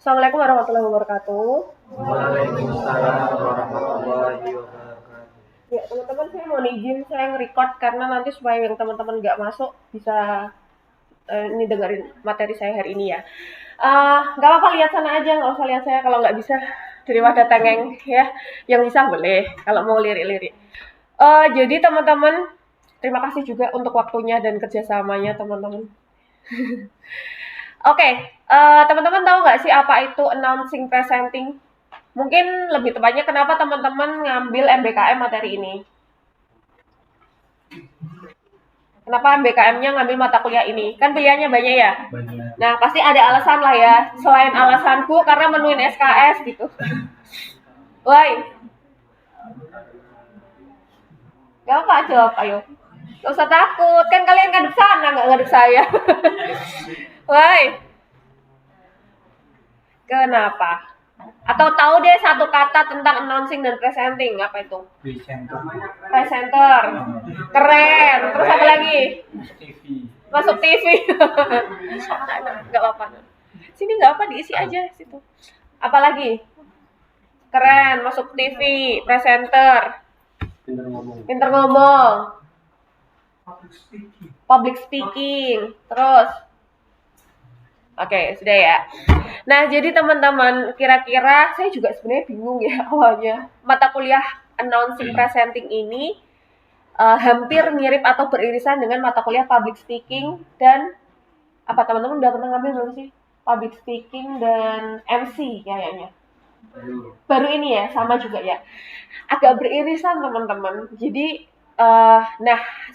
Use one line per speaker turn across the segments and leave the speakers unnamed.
Assalamualaikum warahmatullahi wabarakatuh.
Waalaikumsalam warahmatullahi wabarakatuh.
Ya, teman-teman, saya mau izin saya nge-record karena nanti supaya yang teman-teman nggak masuk bisa ini dengerin materi saya hari ini ya. Nggak apa-apa, lihat sana aja, nggak usah lihat saya kalau nggak bisa daripada tengeng ya. Yang bisa boleh kalau mau lirik-lirik. Jadi teman-teman, terima kasih juga untuk waktunya dan kerjasamanya teman-teman. Oke, teman-teman tahu nggak sih apa itu announcing presenting? Mungkin lebih tepatnya kenapa teman-teman ngambil MBKM materi ini? Kenapa MBKM-nya ngambil mata kuliah ini? Kan pilihannya banyak ya?
Banyak.
Nah, pasti ada alasan lah ya. Selain alasanku karena menuin SKS gitu. Woi. Gak apa jawab, ayo. Gak usah takut, kan kalian ngadep sana, nggak ngadep saya. Woi. Kenapa? Atau tahu deh satu kata tentang announcing dan presenting, apa itu? Presenter. Keren. Terus apa lagi? Masuk TV. Gak apa-apa. Sini gak apa, diisi aja situ. Apa lagi? Keren, masuk TV, presenter. Pinter ngomong. Public speaking. Terus oke, sudah ya. Nah, jadi teman-teman, kira-kira saya juga sebenarnya bingung ya awalnya. Mata kuliah announcing presenting ini hampir mirip atau beririsan dengan mata kuliah public speaking dan apa teman-teman udah pernah ngambil belum sih? Public speaking dan MC kayaknya. Baru ini ya, sama juga ya. Agak beririsan teman-teman. Jadi,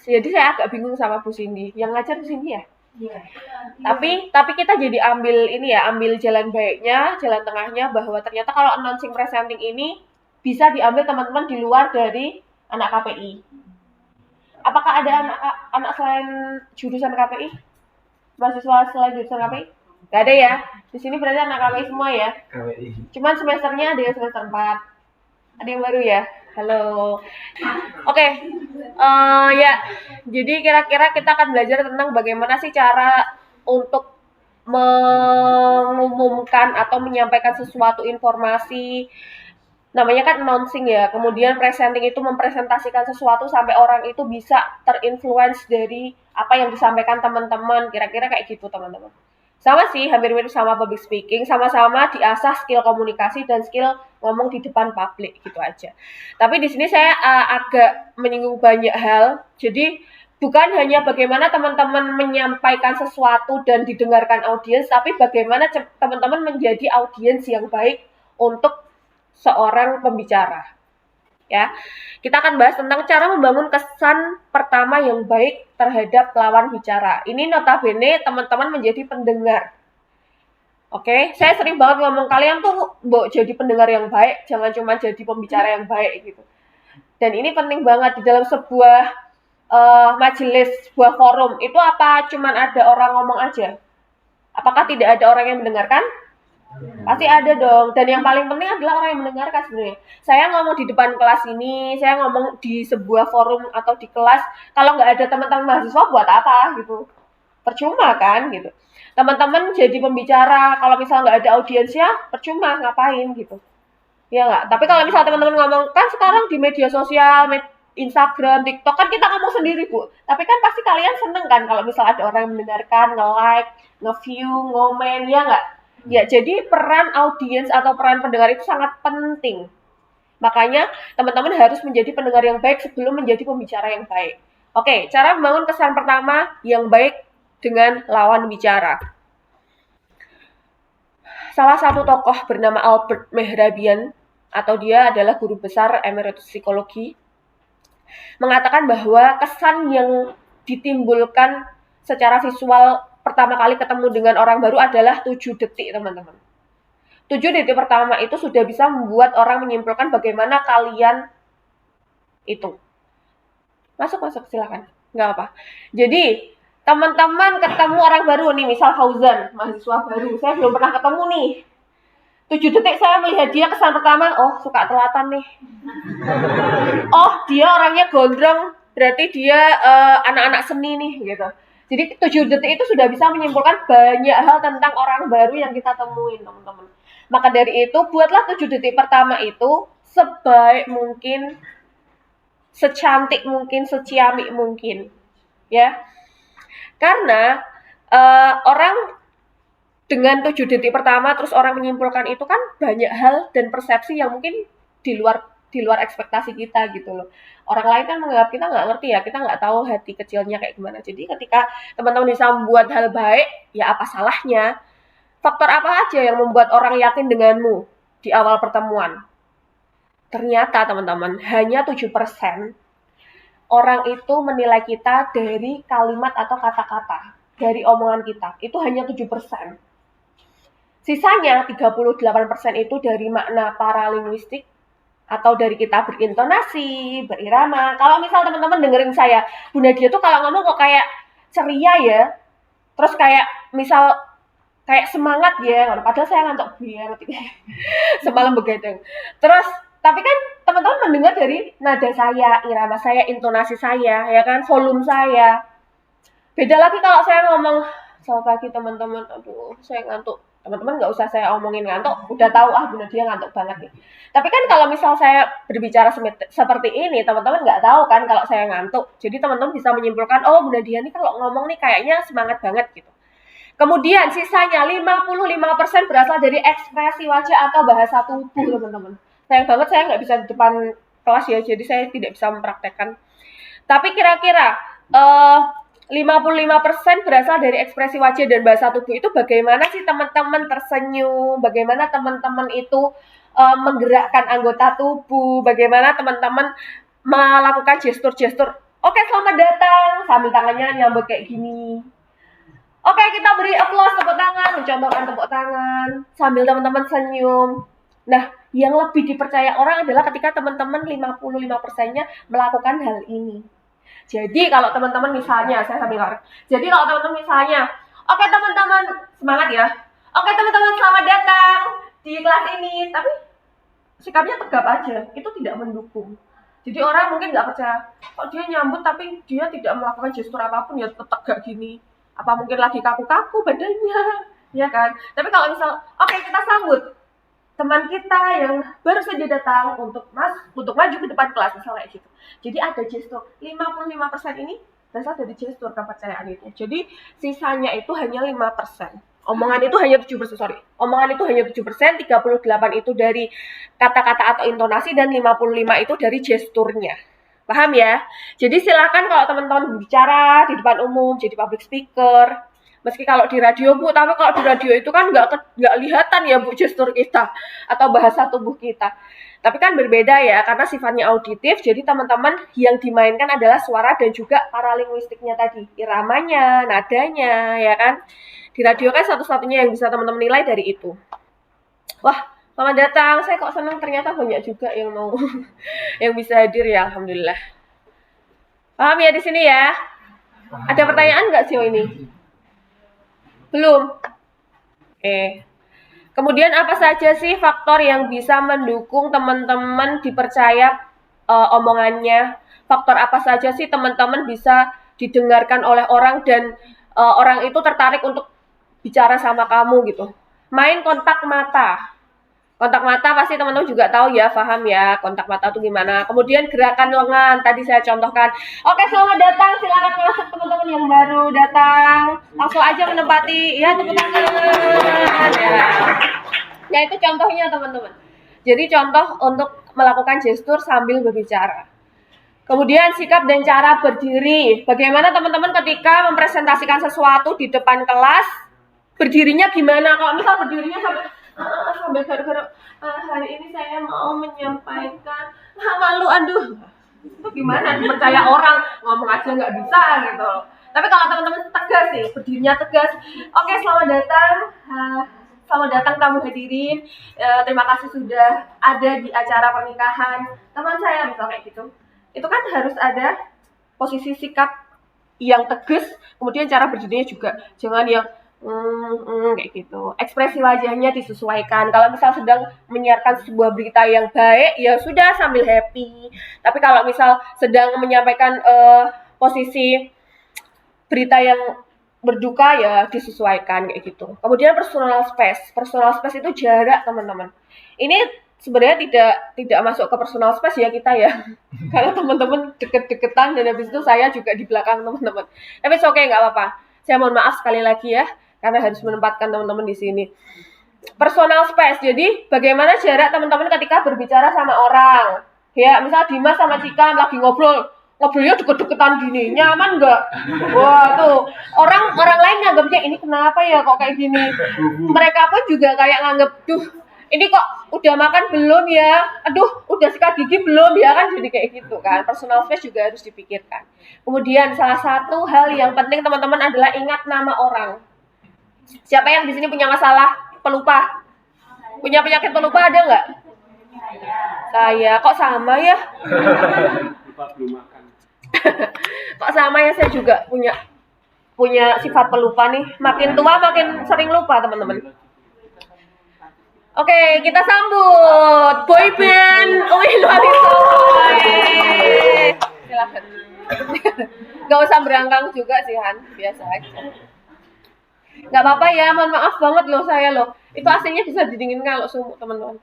jadi saya agak bingung sama Bu Cindy. Yang ngajar Bu Cindy ya? Yeah. Tapi kita jadi ambil jalan baiknya, jalan tengahnya bahwa ternyata kalau announcing presenting ini bisa diambil teman-teman di luar dari anak KPI. Apakah ada anak selain jurusan KPI? Mahasiswa selain jurusan KPI? Gak ada ya. Di sini berarti anak KPI semua ya. KPI. Cuman semesternya ada yang semester 4. Ada yang baru ya. Halo. Oke. Ya. Jadi kira-kira kita akan belajar tentang bagaimana sih cara untuk mengumumkan atau menyampaikan sesuatu informasi. Namanya kan announcing ya. Kemudian presenting itu mempresentasikan sesuatu sampai orang itu bisa terinfluence dari apa yang disampaikan teman-teman. Kira-kira kayak gitu teman-teman. Sama sih, hampir mirip sama public speaking, sama-sama diasah skill komunikasi dan skill ngomong di depan publik gitu aja. Tapi di sini saya agak menyinggung banyak hal. Jadi bukan hanya bagaimana teman-teman menyampaikan sesuatu dan didengarkan audiens, tapi bagaimana teman-teman menjadi audiens yang baik untuk seorang pembicara. Ya, kita akan bahas tentang cara membangun kesan pertama yang baik terhadap lawan bicara. Ini notabene teman-teman menjadi pendengar. Oke, saya sering banget ngomong kalian tuh jadi pendengar yang baik, jangan cuma jadi pembicara yang baik gitu. Dan ini penting banget di dalam sebuah majelis, sebuah forum. Itu apa cuman ada orang ngomong aja? Apakah tidak ada orang yang mendengarkan? Pasti ada dong. Dan yang paling penting adalah orang yang mendengarkan sebenarnya. Saya ngomong di depan kelas ini, saya ngomong di sebuah forum atau di kelas, kalau nggak ada teman-teman mahasiswa buat apa gitu? Percuma kan gitu. Teman-teman jadi pembicara, kalau misalnya nggak ada audiensnya, percuma ngapain gitu. Ya nggak? Tapi kalau misalnya teman-teman ngomong, kan sekarang di media sosial, Instagram, TikTok, kan kita ngomong sendiri, Bu. Tapi kan pasti kalian seneng kan kalau misalnya ada orang yang mendengarkan, nge-like, nge-view, ngomen, ya nggak? Ya, jadi peran audiens atau peran pendengar itu sangat penting. Makanya teman-teman harus menjadi pendengar yang baik sebelum menjadi pembicara yang baik. Oke, cara membangun kesan pertama yang baik dengan lawan bicara. Salah satu tokoh bernama Albert Mehrabian, atau dia adalah guru besar emeritus psikologi, mengatakan bahwa kesan yang ditimbulkan secara visual pertama kali ketemu dengan orang baru adalah 7 detik, teman-teman. 7 detik pertama itu sudah bisa membuat orang menyimpulkan bagaimana kalian itu. Masuk, silakan. Nggak apa. Jadi, teman-teman ketemu orang baru nih, misal Fauzan, mahasiswa baru. Saya belum pernah ketemu nih. 7 detik saya melihat dia, kesan pertama, oh suka telatan nih. Oh dia orangnya gondrong, berarti dia anak-anak seni nih gitu. Jadi 7 detik itu sudah bisa menyimpulkan banyak hal tentang orang baru yang kita temuin, teman-teman. Maka dari itu, buatlah 7 detik pertama itu sebaik mungkin, secantik mungkin, seciamik mungkin. Ya. Karena orang dengan 7 detik pertama terus orang menyimpulkan itu kan banyak hal dan persepsi yang mungkin di luar ekspektasi kita gitu loh. Orang lain kan menganggap kita nggak ngerti ya, kita nggak tahu hati kecilnya kayak gimana. Jadi ketika teman-teman bisa membuat hal baik, ya apa salahnya? Faktor apa aja yang membuat orang yakin denganmu di awal pertemuan? Ternyata teman-teman, hanya 7% orang itu menilai kita dari kalimat atau kata-kata, dari omongan kita. Itu hanya 7%. Sisanya 38% itu dari makna paralinguistik atau dari kita berintonasi, berirama. Kalau misal teman-teman dengerin saya, Bu Nadia tuh kalau ngomong kok kayak ceria ya, terus kayak misal kayak semangat ya, padahal saya ngantuk banget semalam begadang. Terus tapi kan teman-teman mendengar dari nada saya, irama saya, intonasi saya, ya kan, volume saya. Beda lagi kalau saya ngomong, selamat pagi teman-teman, aduh saya ngantuk. Teman-teman nggak usah saya omongin ngantuk, udah tahu Bu Nadia ngantuk banget nih. Tapi kan kalau misal saya berbicara seperti ini, teman-teman nggak tahu kan kalau saya ngantuk. Jadi teman-teman bisa menyimpulkan, oh Bu Nadia nih kalau ngomong nih kayaknya semangat banget gitu. Kemudian sisanya 55% berasal dari ekspresi wajah atau bahasa tubuh, teman-teman. Sayang banget saya nggak bisa di depan kelas ya, jadi saya tidak bisa mempraktekkan. Tapi kira-kira 55% berasal dari ekspresi wajah dan bahasa tubuh. Itu bagaimana sih teman-teman tersenyum, bagaimana teman-teman itu menggerakkan anggota tubuh, bagaimana teman-teman melakukan gestur-gestur. Oke, selamat datang, sambil tangannya nyambut kayak gini. Oke, kita beri applause, tepuk tangan, mencontohkan tepuk tangan, sambil teman-teman senyum. Nah, yang lebih dipercaya orang adalah ketika teman-teman 55%-nya melakukan hal ini. Jadi kalau teman-teman misalnya, saya sambil ngorek. Jadi kalau teman-teman misalnya, oke teman-teman, semangat ya. Oke teman-teman, selamat datang di kelas ini. Tapi sikapnya tegap aja, itu tidak mendukung. Jadi orang mungkin nggak percaya, kok dia nyambut tapi dia tidak melakukan gestur apapun, ya tetap tegak gini. Apa mungkin lagi kaku-kaku badannya, ya kan? Tapi kalau misal, oke kita sambut teman kita yang baru saja datang untuk maju ke depan kelas, misalnya kayak gitu. Jadi ada gestur. 55% ini berasal dari gestur kepercayaan itu. Jadi sisanya itu hanya 5%. Omongan itu hanya 7%, Omongan itu hanya 7%, 38 itu dari kata-kata atau intonasi, dan 55 itu dari gesturnya. Paham ya? Jadi silakan kalau teman-teman bicara di depan umum, jadi public speaker, meski kalau di radio Bu, tapi kalau di radio itu kan nggak kelihatan ya Bu gestur kita atau bahasa tubuh kita. Tapi kan berbeda ya, karena sifatnya auditif, jadi teman-teman yang dimainkan adalah suara dan juga paralinguistiknya tadi, iramanya, nadanya, ya kan. Di radio kan satu-satunya yang bisa teman-teman nilai dari itu. Wah, selamat datang, saya kok senang ternyata banyak juga yang mau yang bisa hadir ya, alhamdulillah. Paham ya di sini ya? Ada pertanyaan nggak sih ini? Belum? Oke. Kemudian apa saja sih faktor yang bisa mendukung teman-teman dipercaya omongannya? Faktor apa saja sih teman-teman bisa didengarkan oleh orang dan orang itu tertarik untuk bicara sama kamu gitu? Main kontak mata. Kontak mata pasti teman-teman juga tahu ya, paham ya kontak mata itu gimana. Kemudian gerakan lengan, tadi saya contohkan. Oke, selamat datang, silakan masuk teman-teman yang baru datang. Langsung aja menempati, ya tepuk tangan. Ya itu contohnya teman-teman. Jadi contoh untuk melakukan gestur sambil berbicara. Kemudian sikap dan cara berdiri. Bagaimana teman-teman ketika mempresentasikan sesuatu di depan kelas, berdirinya gimana? Kalau misal berdirinya sambil garuk-garuk, hari ini saya mau menyampaikan, malu, aduh, itu gimana? Percaya orang ngomong aja nggak bisa gitu. Tapi kalau teman-teman tegas sih, berdirinya tegas. Oke, selamat datang. Selamat datang tamu hadirin. Terima kasih sudah ada di acara pernikahan teman saya, misalnya kayak gitu. Itu kan harus ada posisi sikap yang tegas, kemudian cara berdirinya juga. Jangan yang kayak gitu. Ekspresi wajahnya disesuaikan. Kalau misal sedang menyiarkan sebuah berita yang baik, ya sudah sambil happy. Tapi kalau misal sedang menyampaikan posisi berita yang berduka ya disesuaikan kayak gitu. Kemudian personal space itu jarak teman-teman. Ini sebenarnya tidak masuk ke personal space ya kita ya, karena teman-teman deket-deketan dan habis itu saya juga di belakang teman-teman. Tapi oke, nggak apa-apa. Saya mohon maaf sekali lagi ya, karena harus menempatkan teman-teman di sini. Personal space, jadi bagaimana jarak teman-teman ketika berbicara sama orang. Ya, misal Dimas sama Cika lagi ngobrolnya deket-deketan gini, nyaman nggak? Wah tuh, orang lain nganggapnya ini kenapa ya kok kayak gini. Mereka pun juga kayak nganggap, duh ini kok udah makan belum ya? Aduh, udah sikat gigi belum ya? Kan jadi kayak gitu kan. Personal space juga harus dipikirkan. Kemudian salah satu hal yang penting teman-teman adalah ingat nama orang. Siapa yang di sini punya masalah pelupa? Punya penyakit pelupa ada nggak? Saya. Kok sama ya?
Lupa belum makan.
Kok sama ya, saya juga punya sifat pelupa nih. Makin tua makin sering lupa teman-teman. Oke, kita sambut boyband Uin Walito. Silakan. Gak usah berangkang juga sih Han, biasa aja. Gak apa-apa ya, mohon maaf banget loh saya loh. Itu aslinya bisa didinginkan kalau sumuk teman-teman.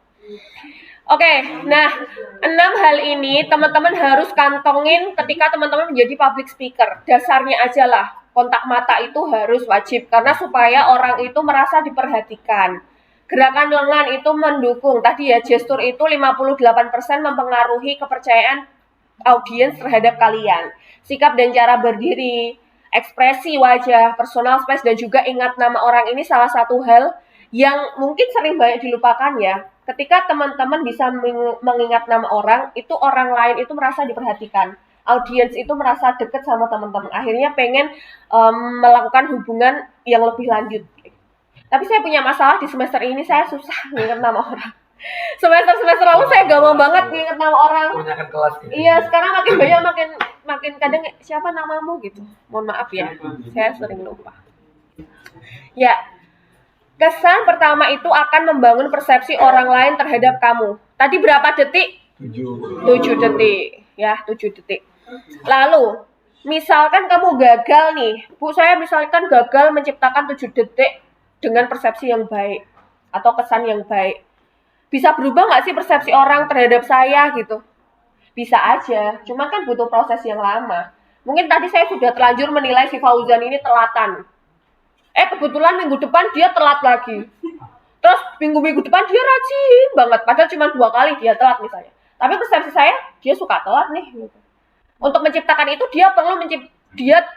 Oke, nah 6 hal ini teman-teman harus kantongin ketika teman-teman menjadi public speaker. Dasarnya aja lah, kontak mata itu harus wajib karena supaya orang itu merasa diperhatikan. Gerakan lengan itu mendukung, tadi ya gestur itu 58% mempengaruhi kepercayaan audiens terhadap kalian. Sikap dan cara berdiri, ekspresi wajah, personal space, dan juga ingat nama orang ini salah satu hal yang mungkin sering banyak dilupakan ya. Ketika teman-teman bisa mengingat nama orang, itu orang lain itu merasa diperhatikan. Audiens itu merasa dekat sama teman-teman. Akhirnya pengen melakukan hubungan yang lebih lanjut. Tapi saya punya masalah di semester ini, saya susah mengingat nama orang. Semester lalu saya gampang banget mengingat nama orang.
Kebanyakan kelas gitu.
Iya, sekarang makin banyak makin kadang siapa namamu gitu. Mohon maaf ya, saya sering lupa. Ya, kesan pertama itu akan membangun persepsi orang lain terhadap kamu. Tadi berapa detik? 7 detik. Ya, 7 detik. Lalu, misalkan kamu gagal nih. Bu, saya misalkan gagal menciptakan 7 detik dengan persepsi yang baik. Atau kesan yang baik. Bisa berubah nggak sih persepsi orang terhadap saya gitu? Bisa aja, cuman kan butuh proses yang lama. Mungkin tadi saya sudah terlanjur menilai si Fauzan ini telatan. Kebetulan minggu depan dia telat lagi. Terus minggu depan dia rajin banget, padahal cuma 2 kali dia telat misalnya. Tapi persepsi saya, dia suka telat nih. Gitu. Untuk menciptakan itu dia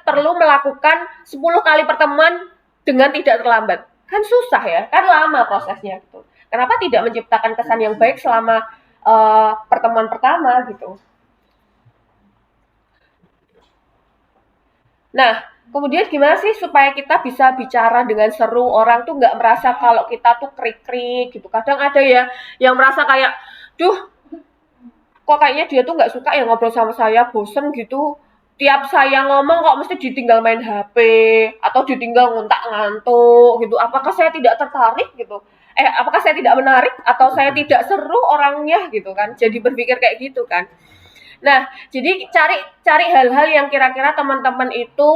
perlu melakukan 10 kali pertemuan dengan tidak terlambat. Kan susah ya, kan lama prosesnya gitu. Kenapa tidak menciptakan kesan yang baik selama pertemuan pertama gitu. Nah, kemudian gimana sih supaya kita bisa bicara dengan seru, orang tuh nggak merasa kalau kita tuh krik-krik gitu. Kadang ada ya yang merasa kayak, duh, kok kayaknya dia tuh nggak suka ya ngobrol sama saya, bosen gitu. Tiap saya ngomong kok mesti ditinggal main HP, atau ditinggal ngontak ngantuk gitu. Apakah saya tidak tertarik gitu? Apakah saya tidak menarik atau saya tidak seru orangnya gitu kan? Jadi berpikir kayak gitu kan. Nah, jadi cari hal-hal yang kira-kira teman-teman itu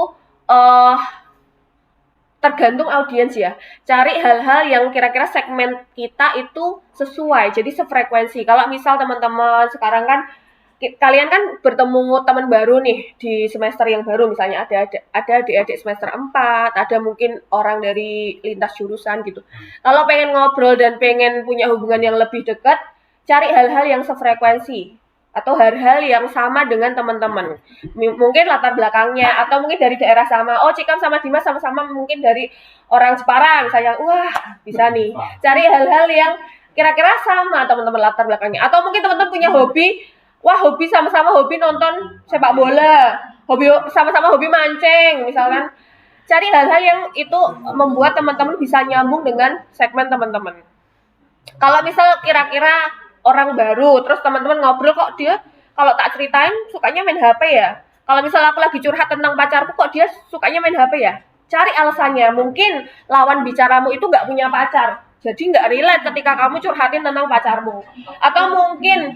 tergantung audiens ya. Cari hal-hal yang kira-kira segmen kita itu sesuai, jadi sefrekuensi. Kalau misal teman-teman sekarang kan kalian kan bertemu teman baru nih di semester yang baru, misalnya ada adik-adik semester 4, ada mungkin orang dari lintas jurusan gitu. Kalau pengen ngobrol dan pengen punya hubungan yang lebih dekat, cari hal-hal yang sefrekuensi atau hal-hal yang sama dengan teman-teman. Mungkin latar belakangnya atau mungkin dari daerah sama. Oh, Cikam sama Dimas sama-sama mungkin dari orang Jepara misalnya. Wah, bisa nih. Cari hal-hal yang kira-kira sama teman-teman latar belakangnya. Atau mungkin teman-teman punya hobi, hobi sama-sama hobi nonton sepak bola, sama-sama hobi mancing misalkan. Cari hal-hal yang itu membuat teman-teman bisa nyambung dengan segmen teman-teman. Kalau misal kira-kira orang baru, terus teman-teman ngobrol kok dia kalau tak ceritain sukanya main HP ya. Kalau misal aku lagi curhat tentang pacarku kok dia sukanya main HP ya. Cari alasannya. Mungkin lawan bicaramu itu nggak punya pacar. Jadi nggak relate ketika kamu curhatin tentang pacarmu. Atau mungkin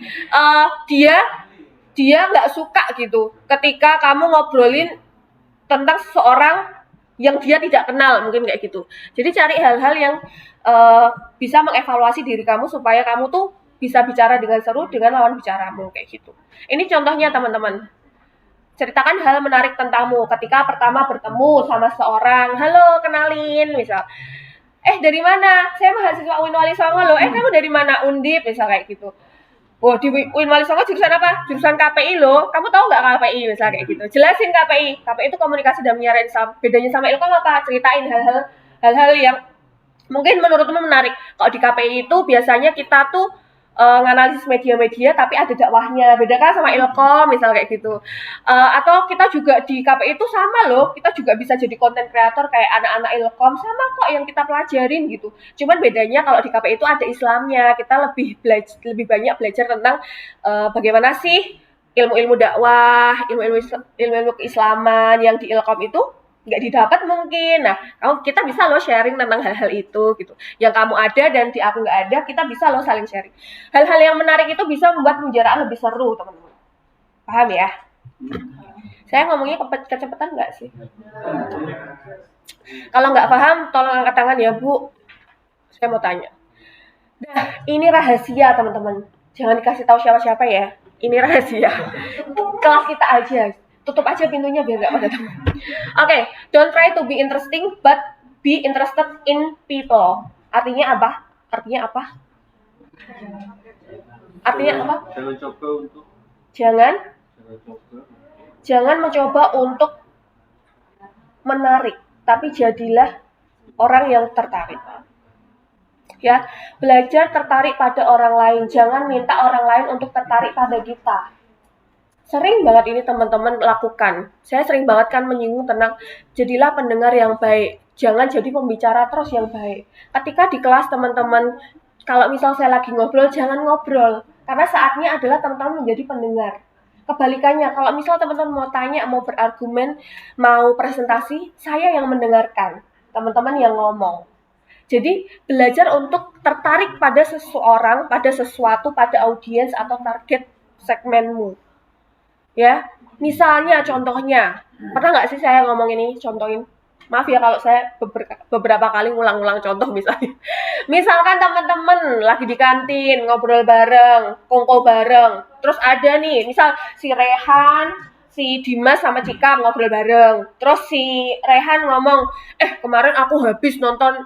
dia nggak suka gitu ketika kamu ngobrolin tentang seseorang yang dia tidak kenal, mungkin kayak gitu. Jadi cari hal-hal yang bisa mengevaluasi diri kamu supaya kamu tuh bisa bicara dengan seru dengan lawan bicaramu kayak gitu. Ini contohnya teman-teman. Ceritakan hal menarik tentangmu ketika pertama bertemu sama seorang. Halo, kenalin misal. Dari mana? Saya mahasiswa UIN Wali Songo loh. Kamu dari mana? Undip misal kayak gitu. Wah, di UIN Wali Songo jurusan apa? Jurusan KPI loh. Kamu tahu nggak KPI misal kayak gitu. Jelasin KPI. KPI itu komunikasi dan penyiaran Islam. Bedanya sama Ilkom apa? Ceritain hal-hal yang mungkin menurutmu menarik. Kalau di KPI itu biasanya kita tuh nganalisis media-media tapi ada dakwahnya, beda kan sama Ilkom misal kayak gitu. Atau kita juga di KPI itu sama loh, kita juga bisa jadi konten kreator kayak anak-anak Ilkom, sama kok yang kita pelajarin gitu. Cuman bedanya kalau di KPI itu ada Islamnya, kita lebih banyak belajar tentang bagaimana sih ilmu-ilmu dakwah, ilmu-ilmu keislaman yang di Ilkom itu nggak didapat mungkin. Nah, kita bisa loh sharing tentang hal-hal itu gitu. Yang kamu ada dan di aku nggak ada, kita bisa loh saling sharing. Hal-hal yang menarik itu bisa membuat pembicaraan lebih seru, teman-teman. Paham ya? Saya ngomongnya kecepatan nggak sih? Kalau nggak paham, tolong angkat tangan ya, Bu. Saya mau tanya. Nah, ini rahasia, teman-teman. Jangan dikasih tahu siapa-siapa ya. Ini rahasia. Kelas kita aja. Tutup aja pintunya biar nggak pada teman. Oke, don't try to be interesting, but be interested in people. Artinya apa? Artinya apa? Jangan mencoba untuk menarik, tapi jadilah orang yang tertarik. Ya, belajar tertarik pada orang lain. Jangan minta orang lain untuk tertarik pada kita. Sering banget ini teman-teman lakukan. Saya sering banget kan menyinggung tentang jadilah pendengar yang baik. Jangan jadi pembicara terus yang baik. Ketika di kelas teman-teman, kalau misal saya lagi ngobrol, jangan ngobrol. Karena saatnya adalah teman-teman menjadi pendengar. Kebalikannya, kalau misal teman-teman mau tanya, mau berargumen, mau presentasi, saya yang mendengarkan. Teman-teman yang ngomong. Jadi belajar untuk tertarik pada seseorang, pada sesuatu, pada audiens atau target segmenmu. Ya, misalnya contohnya, pernah nggak sih saya ngomong ini, contohin? Maaf ya kalau saya beberapa kali ngulang-ngulang contoh misalnya. Misalkan teman-teman lagi di kantin, ngobrol bareng, kongko bareng. Terus ada nih, misal si Rehan, si Dimas sama Cika ngobrol bareng. Terus si Rehan ngomong, kemarin aku habis nonton,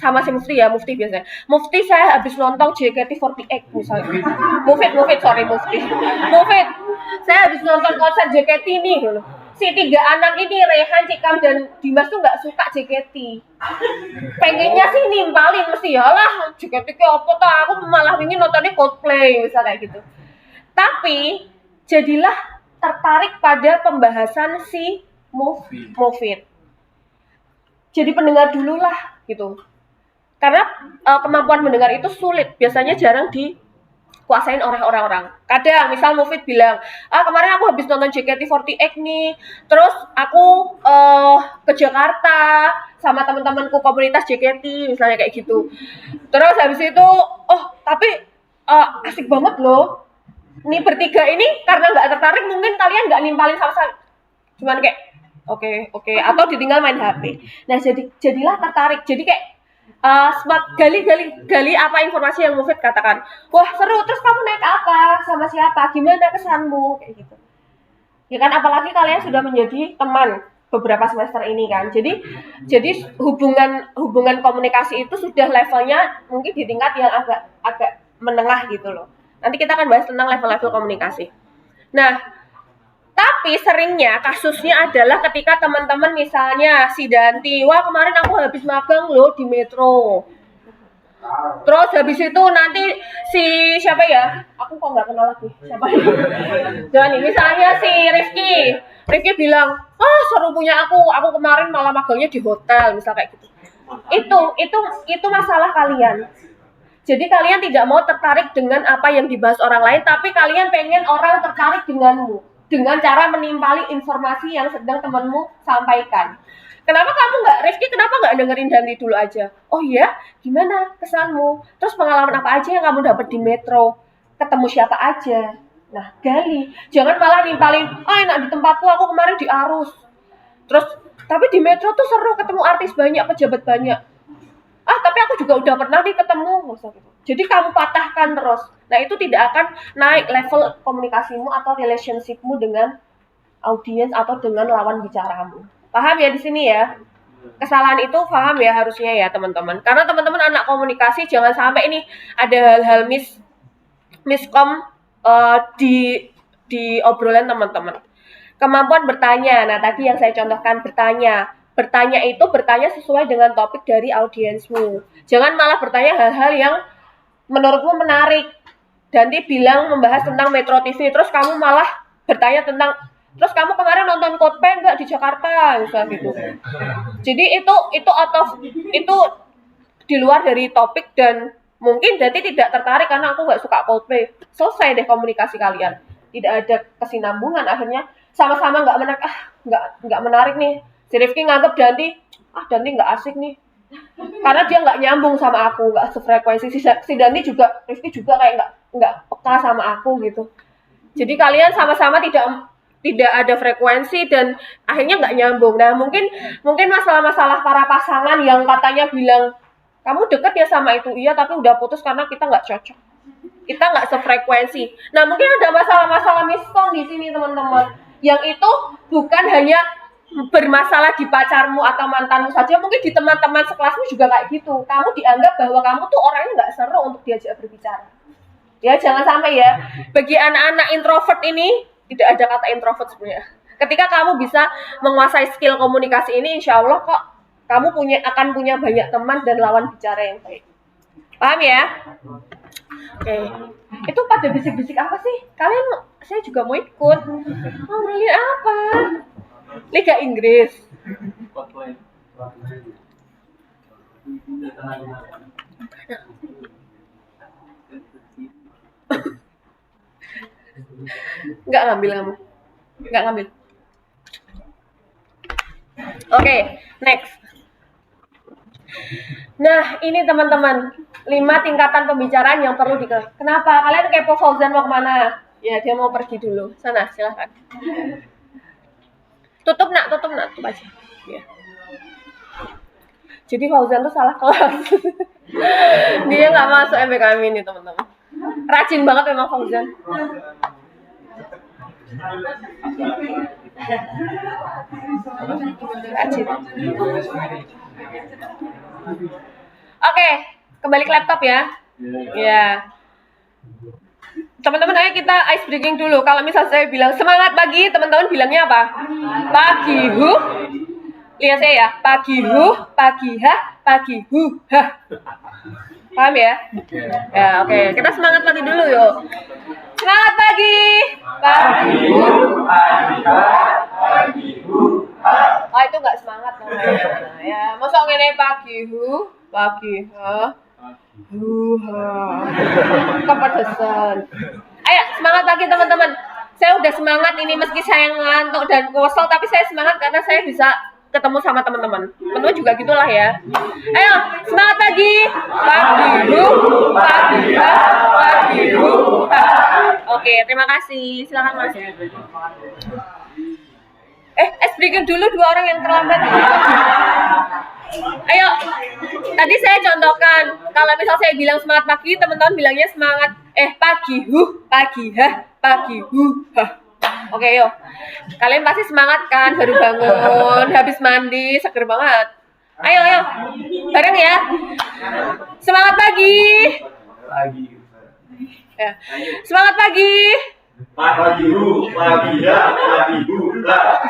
sama si Mufti ya, Mufti biasanya. Mufti saya habis nonton JKT48 misalnya. Mufid, saya habis nonton konser JKT nih. Si 3 anak ini, Rehan, Cikam, dan Dimas tuh nggak suka JKT. Pengennya sih nimpalin, mesti ya lah, JKT ke apa tuh, aku malah ingin nontonnya Coldplay, misalnya kayak gitu. Tapi, jadilah tertarik pada pembahasan si Mufid. Jadi pendengar dulu lah, gitu. Karena kemampuan mendengar itu sulit, biasanya jarang dikuasain orang-orang. Kadang, misal Mufid bilang, kemarin aku habis nonton JKT48 nih, terus aku ke Jakarta sama teman-temanku komunitas JKT, misalnya kayak gitu. Terus habis itu, tapi asik banget loh. Nih bertiga ini karena nggak tertarik, mungkin kalian nggak nimpalin sama-sama. Cuman kayak, oke, atau ditinggal main HP. Nah, jadilah tertarik. Jadi kayak gali apa informasi yang Mufid katakan. Wah, seru. Terus kamu naik apa? Sama siapa? Gimana kesanmu? Kayak gitu. Ya kan, apalagi kalian sudah menjadi teman beberapa semester ini kan. Jadi hubungan komunikasi itu sudah levelnya mungkin di tingkat yang agak menengah gitu loh. Nanti kita akan bahas tentang level-level komunikasi. Nah, tapi seringnya kasusnya adalah ketika teman-teman misalnya si Danti, wah kemarin aku habis magang loh di Metro. Terus habis itu nanti si siapa ya? Aku kok nggak kenal lagi. Siapa ya? Jadi misalnya si Rifki bilang, seru punya aku kemarin malah magangnya di hotel, misal kayak gitu. Itu masalah kalian. Jadi kalian tidak mau tertarik dengan apa yang dibahas orang lain, tapi kalian pengen orang tertarik denganmu. Dengan cara menimpali informasi yang sedang temanmu sampaikan. Kenapa Rifki kenapa nggak dengerin Danti dulu aja? Oh iya, gimana kesanmu? Terus pengalaman apa aja yang kamu dapat di Metro? Ketemu siapa aja? Nah, gali. Jangan malah nimpalin, enak di tempatku, aku kemarin di Arus. Terus Tapi di Metro tuh seru, ketemu artis banyak, pejabat banyak. Tapi aku juga udah pernah nih ketemu. Jadi kamu patahkan terus. Nah, itu tidak akan naik level komunikasimu atau relationshipmu dengan audiens atau dengan lawan bicaramu. Paham ya di sini ya? Kesalahan itu paham ya harusnya ya teman-teman. Karena teman-teman anak komunikasi jangan sampai ini ada hal-hal miskom di obrolan teman-teman. Kemampuan bertanya. Nah, tadi yang saya contohkan bertanya. Bertanya itu bertanya sesuai dengan topik dari audiensmu. Jangan malah bertanya hal-hal yang menurutmu menarik. Nanti bilang membahas tentang Metro TV, terus kamu malah bertanya tentang, terus kamu kemarin nonton Coldplay enggak di Jakarta, misalnya gitu. Jadi itu di luar dari topik dan mungkin nanti tidak tertarik karena aku nggak suka Coldplay. Selesai deh komunikasi kalian. Tidak ada kesinambungan, akhirnya sama-sama nggak menarik, nggak menarik nih. Si Rifki nganggep Danti nggak asik nih. Karena dia nggak nyambung sama aku, nggak sefrekuensi. Si Danti juga, Rifki juga kayak nggak peka sama aku gitu. Jadi kalian sama-sama tidak ada frekuensi dan akhirnya nggak nyambung. Nah, mungkin masalah-masalah para pasangan yang katanya bilang kamu deket ya sama itu, iya tapi udah putus karena kita nggak cocok, kita nggak sefrekuensi. Nah, mungkin ada masalah-masalah miskom di sini teman-teman, yang itu bukan hanya bermasalah di pacarmu atau mantanmu saja, mungkin di teman-teman sekelasmu juga kayak gitu. Kamu dianggap bahwa kamu tuh orangnya nggak seru untuk diajak berbicara. Ya, jangan sampai ya. Bagi anak-anak introvert ini, tidak ada kata introvert sebenarnya. Ketika kamu bisa menguasai skill komunikasi ini, insya Allah kok kamu akan punya banyak teman dan lawan bicara yang baik. Paham ya? Oke. Itu pada bisik-bisik apa sih? Saya juga mau ikut. Mau beli apa? Liga Inggris. Nggak ngambil kamu. Nggak ngambil. Oke, next. Nah, ini teman-teman, 5 tingkatan pembicaraan yang perlu Kenapa? Kalian kepo Fauzan mau kemana? Ya, dia mau pergi dulu. Sana, silahkan. Tutup aja. Ya. Jadi Fauzan tuh salah kelas. Dia nggak masuk MBKM ini, teman-teman. Rajin banget memang Fauzan. Rajin. Oke, kembali ke laptop ya. Ya. Teman-teman, ayo kita ice breaking dulu. Kalau misal saya bilang semangat pagi, teman-teman bilangnya apa? Pagi hu. Lihat saya ya. Pagi hu, pagi ha, pagi hu ha. Paham ya? Ya, oke. Kita semangat pagi dulu yuk. Semangat pagi. Pagi hu, pagi ha, pagi hu ha. Oh, itu nggak semangat namanya. Ya, masa ngene pagi hu, pagi ha. Kepedesan. Ayo semangat pagi teman-teman. Saya udah semangat ini meski saya ngantuk dan kosong, tapi saya semangat karena saya bisa ketemu sama teman-teman. Teman-teman juga gitulah ya. Ayo semangat pagi. Pagi hu. Oke, terima kasih. Silakan Mas. Breaking dulu 2 orang yang terlambat. Ayo, tadi saya contohkan, kalau misal saya bilang semangat pagi, teman-teman bilangnya semangat, pagi hu, pagi ha, pagi hu ha. Oke, yuk. Kalian pasti semangat kan, baru bangun, habis mandi, seger banget. Ayo, bareng ya. Semangat pagi. Ya. Semangat pagi.
Pagi hu, pagi ha, pagi hu ha.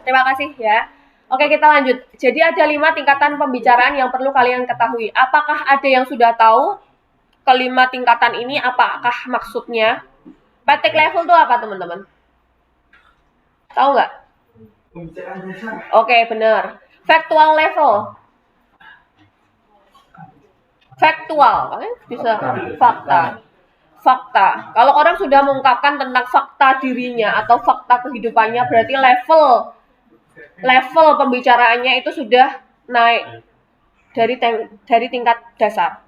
Terima kasih ya. Oke, kita lanjut. Jadi ada 5 tingkatan pembicaraan yang perlu kalian ketahui. Apakah ada yang sudah tahu kelima tingkatan ini? Apakah maksudnya? Petik level itu apa, teman-teman? Tahu nggak? Oke, benar. Factual level. Factual, kalian bisa fakta. Kalau orang sudah mengungkapkan tentang fakta dirinya atau fakta kehidupannya, berarti level pembicaraannya itu sudah naik dari tingkat dasar.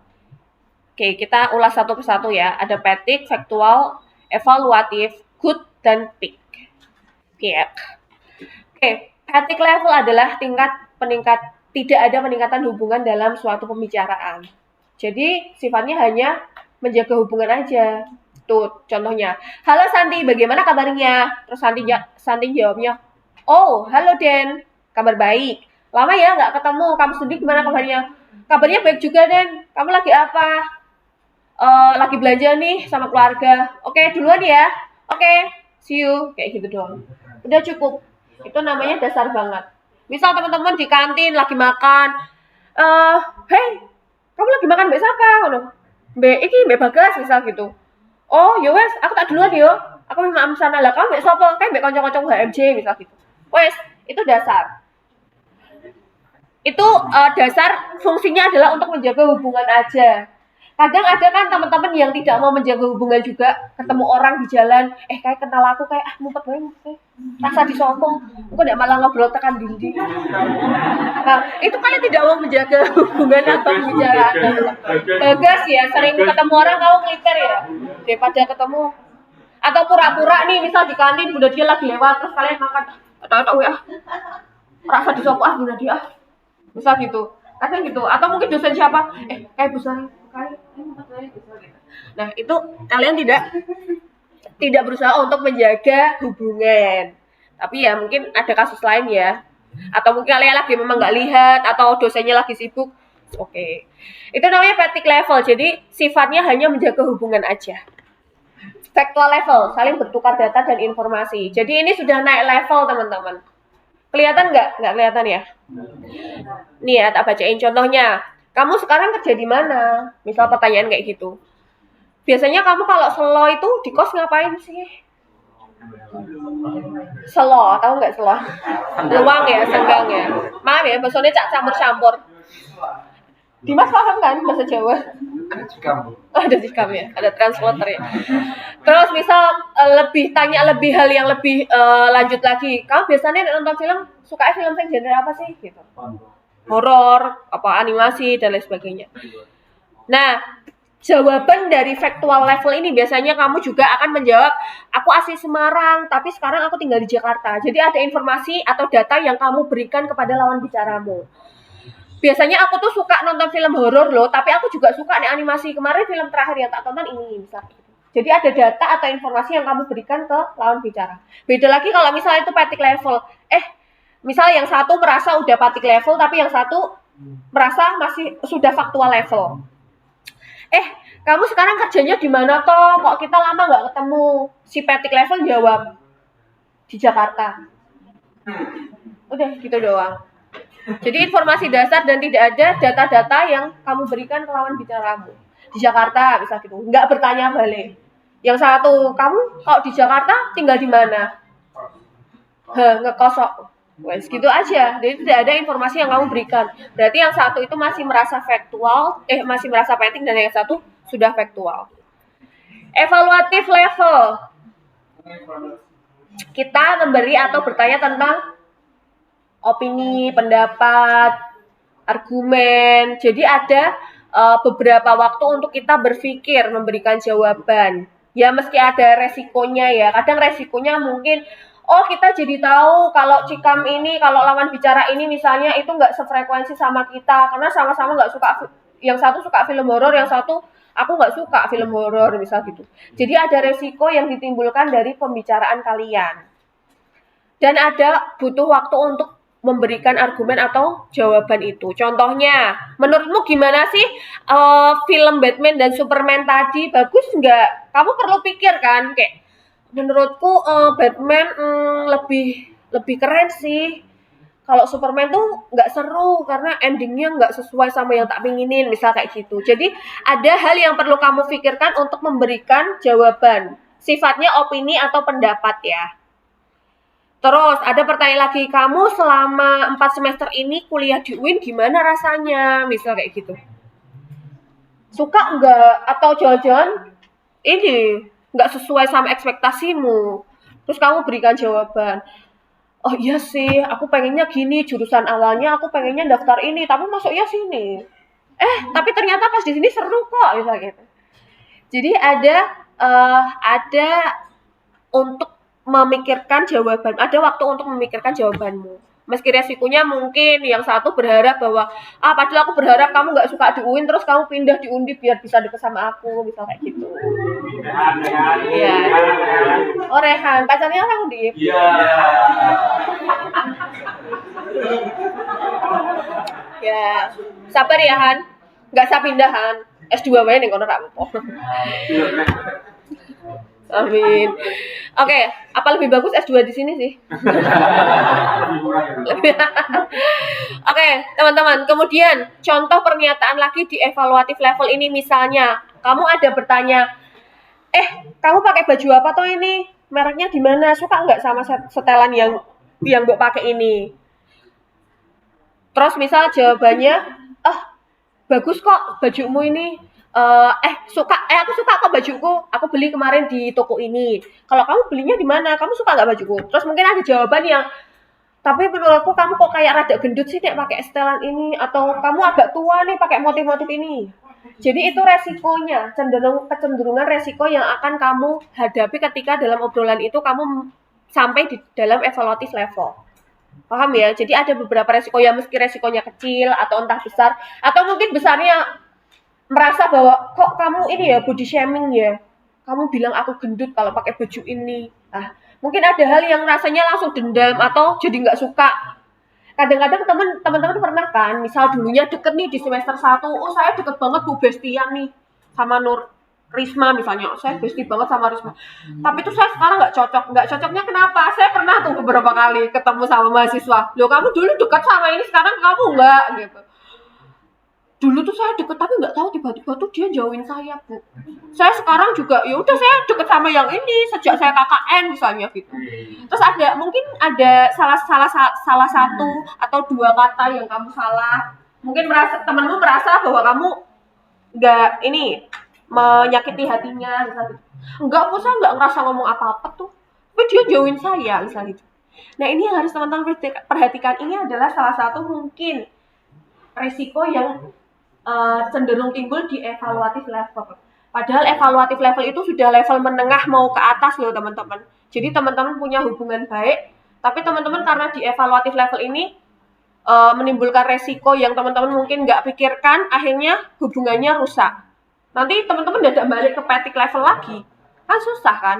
Oke, kita ulas satu persatu ya. Ada petik, faktual, evaluatif, good, dan peak. Oke, fatigue level adalah tidak ada peningkatan hubungan dalam suatu pembicaraan. Jadi sifatnya hanya menjaga hubungan aja. Tuh contohnya, halo Santi, bagaimana kabarnya? Terus Santi jawabnya, oh halo Den, kabar baik. Lama ya nggak ketemu, kamu sendiri gimana kabarnya? Kabarnya baik juga Den, kamu lagi apa? Lagi belanja nih sama keluarga. Oke, duluan ya. Oke, see you. Kayak gitu doang. Udah cukup. Itu namanya dasar banget. Misal teman-teman di kantin lagi makan. Hey, kamu lagi makan mbak siapa? Mbak Bagas misal gitu. Oh, ya wes, aku tak duluan yo. Aku memang sana lah, kamu mbak siapa? Kayak mbak kanca-kanca HMJ misal gitu. Wes, itu dasar. Itu dasar fungsinya adalah untuk menjaga hubungan aja. Kadang ada kan teman-teman yang tidak mau menjaga hubungan juga, ketemu orang di jalan, kayak kenal aku kayak mumpet banget, rasa disokong, kok tidak malah ngobrol tekan dinding. Nah, itu kalian tidak mau menjaga hubungan atau pembicaraan. Bagas ya, sering ketemu orang kamu ngeliter ya, daripada ketemu. Atau pura-pura nih, misal di kantin, udah dia lagi lewat, terus kalian makan, atau ya, rasa disokong, udah dia, misal gitu. Kadang gitu, atau mungkin dosen siapa, kayak besar. Nah, itu kalian tidak berusaha untuk menjaga hubungan. Tapi ya mungkin ada kasus lain ya. Atau mungkin kalian lagi memang nggak lihat atau dosennya lagi sibuk. Oke. Itu namanya fatigue level. Jadi sifatnya hanya menjaga hubungan aja. Factual level, saling bertukar data dan informasi. Jadi ini sudah naik level, teman-teman. Kelihatan nggak? Nggak kelihatan ya? Nih ya, tak bacain contohnya. Kamu sekarang kerja di mana? Misal pertanyaan kayak gitu. Biasanya kamu kalau selo itu di kos ngapain sih? Selo, tahu nggak selo? Luang ya, senggang ya. Maaf ya, bahasanya cak campur-campur. Dimas paham kan bahasa Jawa? Ada Jikam ya, ada translator ya. Terus misal tanya lebih hal yang lebih lanjut lagi. Kamu biasanya nonton film, suka film genre apa sih? Gitu. Horor, animasi dan lain sebagainya. Nah, jawaban dari factual level ini biasanya kamu juga akan menjawab, aku asli Semarang, tapi sekarang aku tinggal di Jakarta. Jadi ada informasi atau data yang kamu berikan kepada lawan bicaramu. Biasanya aku tuh suka nonton film horor loh, tapi aku juga suka nih animasi. Kemarin film terakhir yang tak tonton ini, misalnya. Jadi ada data atau informasi yang kamu berikan ke lawan bicara. Beda lagi kalau misalnya itu fatigue level. Misalnya yang satu merasa udah fatigue level, tapi yang satu merasa masih sudah faktual level. Kamu sekarang kerjanya di mana toh? Kok kita lama nggak ketemu? Si fatigue level jawab, di Jakarta. Udah gitu doang. Jadi informasi dasar dan tidak ada data-data yang kamu berikan ke lawan bicaramu. Di Jakarta, bisa gitu. Nggak bertanya balik. Yang satu, kamu kalau di Jakarta tinggal di mana? Ngekosok. Wes gitu aja. Jadi tidak ada informasi yang kamu berikan. Berarti yang satu itu masih merasa faktual, masih merasa fatigue, dan yang satu sudah faktual. Evaluatif level. Kita memberi atau bertanya tentang opini, pendapat, argumen. Jadi ada beberapa waktu untuk kita berpikir, memberikan jawaban. Ya meski ada resikonya ya. Kadang resikonya mungkin kita jadi tahu kalau Cikam ini, kalau lawan bicara ini misalnya itu nggak sefrekuensi sama kita, karena sama-sama nggak suka, yang satu suka film horor, yang satu aku nggak suka film horor, misal gitu. Jadi ada resiko yang ditimbulkan dari pembicaraan kalian. Dan ada butuh waktu untuk memberikan argumen atau jawaban itu. Contohnya, menurutmu gimana sih film Batman dan Superman tadi? Bagus nggak? Kamu perlu pikir kan, kayak menurutku Batman lebih keren sih. Kalau Superman tuh nggak seru karena endingnya nggak sesuai sama yang tak pinginin, misal kayak gitu. Jadi ada hal yang perlu kamu pikirkan untuk memberikan jawaban. Sifatnya opini atau pendapat ya. Terus ada pertanyaan lagi, kamu selama 4 semester ini kuliah di UIN gimana rasanya? Misal kayak gitu. Suka nggak? Atau jangan-jangan ini nggak sesuai sama ekspektasimu. Terus kamu berikan jawaban. Oh iya sih, aku pengennya gini, jurusan awalnya aku pengennya daftar ini, tapi masuknya sini. Tapi ternyata pas di sini seru kok, misalnya gitu. Jadi ada untuk memikirkan jawaban, ada waktu untuk memikirkan jawabanmu. Meski resikonya mungkin yang satu berharap bahwa padahal aku berharap kamu nggak suka di UIN terus kamu pindah di Undip biar bisa deket sama aku, misal kayak gitu. Iya. Oh Rehan, pacarnya orang Undip.
Iya.
Ya, sabar ya Han, nggak usah pindahan. S2 wae ning kono ra apa. Amin. Oke, apa lebih bagus S2 di sini sih? Oke, teman-teman. Kemudian contoh pernyataan lagi di evaluatif level ini, misalnya kamu ada bertanya, kamu pakai baju apa toh ini? Mereknya di mana? Suka nggak sama setelan yang Mbok pakai ini? Terus misal jawabannya, bagus kok bajumu ini. Aku suka kok bajuku, aku beli kemarin di toko ini. Kalau kamu belinya di mana? Kamu suka nggak bajuku? Terus mungkin ada jawaban yang, tapi menurutku kamu kok kayak rada gendut sih nek pakai setelan ini, atau kamu agak tua nih pakai motif-motif ini. Jadi itu resikonya, kecenderungan resiko yang akan kamu hadapi ketika dalam obrolan itu kamu sampai di dalam evaluatif level. Paham ya? Jadi ada beberapa resiko yang meski resikonya kecil atau entah besar, atau mungkin besarnya merasa bahwa kok kamu ini ya body shaming ya, kamu bilang aku gendut kalau pakai baju ini. Mungkin ada hal yang rasanya langsung dendam atau jadi nggak suka. Kadang-kadang teman-teman pernah kan, misal dulunya deket nih di semester 1, saya deket banget Bu Bestian nih sama Nur Risma misalnya, saya bestie banget sama Risma. Tapi tuh saya sekarang nggak cocoknya kenapa? Saya pernah tuh beberapa kali ketemu sama mahasiswa, loh kamu dulu deket sama ini, sekarang kamu nggak gitu. Dulu tuh saya deket tapi nggak tahu tiba-tiba tuh dia jauhin saya Bu. Saya sekarang juga ya udah saya deket sama yang ini sejak saya KKN misalnya gitu. Terus mungkin ada salah satu atau dua kata yang kamu salah. Mungkin temenmu merasa bahwa kamu nggak menyakiti hatinya misalnya. Enggak Bu, saya nggak ngerasa ngomong apa-apa tuh. Tapi dia jauhin saya misalnya gitu. Nah ini yang harus teman-teman perhatikan, ini adalah salah satu mungkin risiko yang cenderung timbul di evaluatif level. Padahal evaluatif level itu sudah level menengah mau ke atas loh teman-teman. Jadi teman-teman punya hubungan baik, tapi teman-teman karena di evaluatif level ini menimbulkan resiko yang teman-teman mungkin nggak pikirkan, akhirnya hubungannya rusak. Nanti teman-teman dadak balik ke petik level lagi, kan susah kan?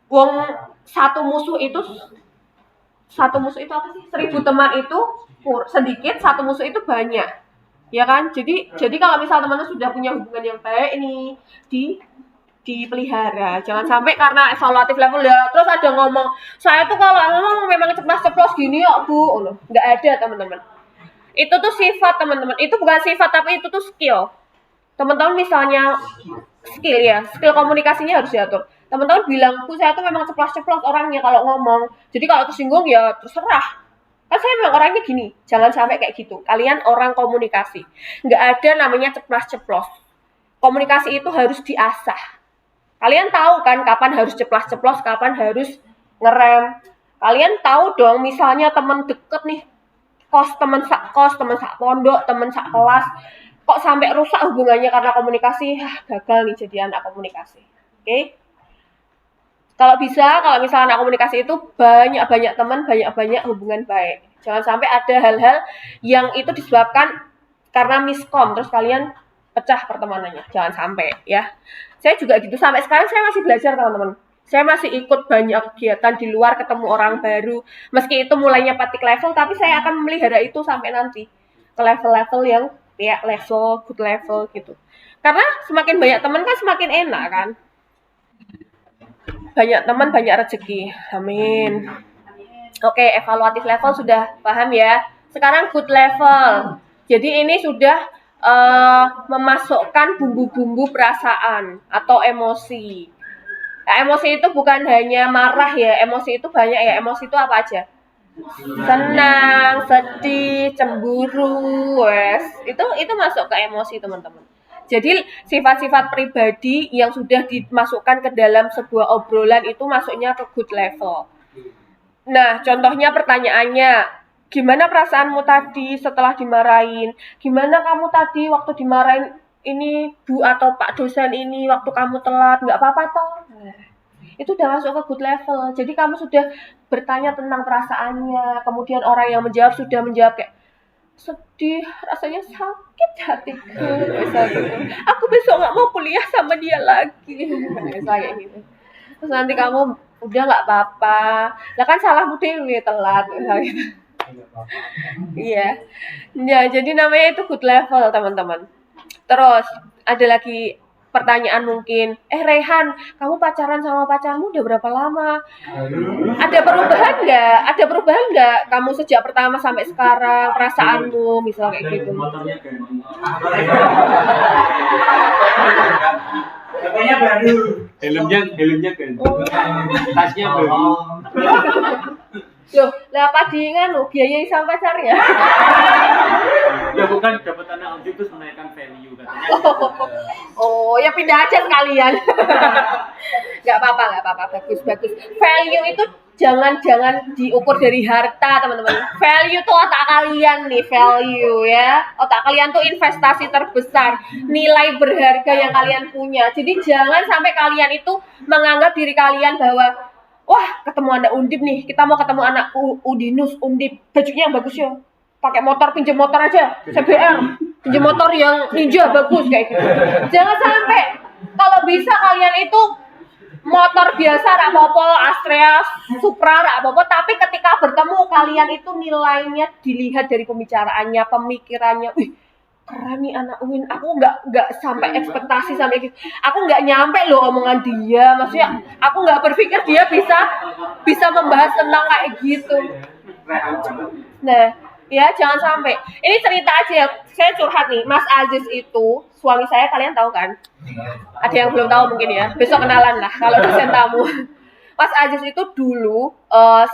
Wong satu musuh itu apa sih? 1000 teman itu sedikit, satu musuh itu banyak. Ya kan? Jadi kalau misal teman-teman sudah punya hubungan yang baik ini dipelihara. Jangan sampai karena evaluatif level ya terus ada ngomong, saya tuh kalau ngomong memang ceplos-ceplos gini ya Bu. Nggak ada teman-teman. Itu tuh sifat teman-teman. Itu bukan sifat tapi itu tuh skill. Teman-teman misalnya skill komunikasinya harus diatur. Teman-teman bilang, Bu saya tuh memang ceplos-ceplos orangnya kalau ngomong. Jadi kalau tersinggung ya terserah. Kan saya memang orangnya gini, jangan sampai kayak gitu. Kalian orang komunikasi, nggak ada namanya ceplas-ceplos. Komunikasi itu harus diasah. Kalian tahu kan kapan harus ceplas-ceplos, kapan harus ngerem. Kalian tahu dong, misalnya teman deket nih, teman sak pondok, teman sak kelas, kok sampai rusak hubungannya karena komunikasi, gagal nih jadi anak komunikasi. Oke? Kalau misalnya anak komunikasi itu banyak teman, banyak hubungan baik. Jangan sampai ada hal-hal yang itu disebabkan karena miskom, terus kalian pecah pertemanannya. Jangan sampai ya. Saya juga gitu, sampai sekarang saya masih belajar teman-teman. Saya masih ikut banyak kegiatan di luar, ketemu orang baru. Meski itu mulainya petik level, tapi saya akan memelihara itu sampai nanti. Ke level-level yang ya level, good level gitu. Karena semakin banyak teman kan semakin enak kan. Banyak teman, banyak rezeki. Amin. Oke, evaluatif level sudah paham ya. Sekarang good level. Jadi ini sudah memasukkan bumbu-bumbu perasaan atau emosi. Nah, emosi itu bukan hanya marah ya. Emosi itu banyak ya. Emosi itu apa aja? Senang, sedih, cemburu, itu masuk ke emosi teman-teman. Jadi sifat-sifat pribadi yang sudah dimasukkan ke dalam sebuah obrolan itu masuknya ke good level. Nah, contohnya pertanyaannya, gimana perasaanmu tadi setelah dimarahin? Gimana kamu tadi waktu dimarahin ini Bu atau Pak dosen ini waktu kamu telat? Nggak apa-apa toh? Nah, itu udah masuk ke good level. Jadi kamu sudah bertanya tentang perasaannya, kemudian orang yang menjawab sudah menjawab kayak sedih, rasanya sakit hatiku, misalnya gitu. Aku besok nggak mau kuliah sama dia lagi, misalnya kayak gitu. Terus nanti kamu udah nggak apa-apa, lah kan salahmu dewe telat, misalnya gitu. Iya, ya jadi namanya itu good level teman-teman. Terus ada lagi pertanyaan mungkin, Rehan, kamu pacaran sama pacarmu udah berapa lama? Ada perubahan nggak? Ada perubahan nggak? Kamu sejak pertama sampai sekarang, perasaanmu, misalnya kayak gitu.
Motornya ganti.
Katanya baru.
Helmnya ganti. Tasnya baru.
Loh, lah apa nganu biayai sama pacarnya?
Ya bukan dapat anak om itu menaikkan value katanya.
Oh, ya pindah aja sekalian. Nggak apa-apa, bagus. Value itu jangan diukur dari harta, teman-teman. Value tuh otak kalian nih, value ya. Otak kalian tuh investasi terbesar, nilai berharga yang kalian punya. Jadi jangan sampai kalian itu menganggap diri kalian bahwa wah, ketemu anak Undip nih, kita mau ketemu anak Udinus, Undip, bajunya yang bagus ya. Pakai motor, pinjam motor aja, CBR, pinjam motor yang Ninja bagus kayak gitu. Jangan sampai, kalau bisa kalian itu motor biasa, Rapopol, Astrea, Supra, Rapopol, tapi ketika bertemu kalian itu nilainya dilihat dari pembicaraannya, pemikirannya. Wih, keren nih anak Uin, aku nggak sampai ekspektasi sampai gitu, aku nggak nyampe loh omongan dia, maksudnya aku nggak berpikir dia bisa membahas tentang kayak gitu. Nah, ya jangan sampai. Ini cerita aja ya, saya curhat nih, Mas Aziz itu suami saya, kalian tahu kan? Ada yang belum tahu mungkin ya, besok kenalan lah kalau dosen tamu. Mas Aziz itu dulu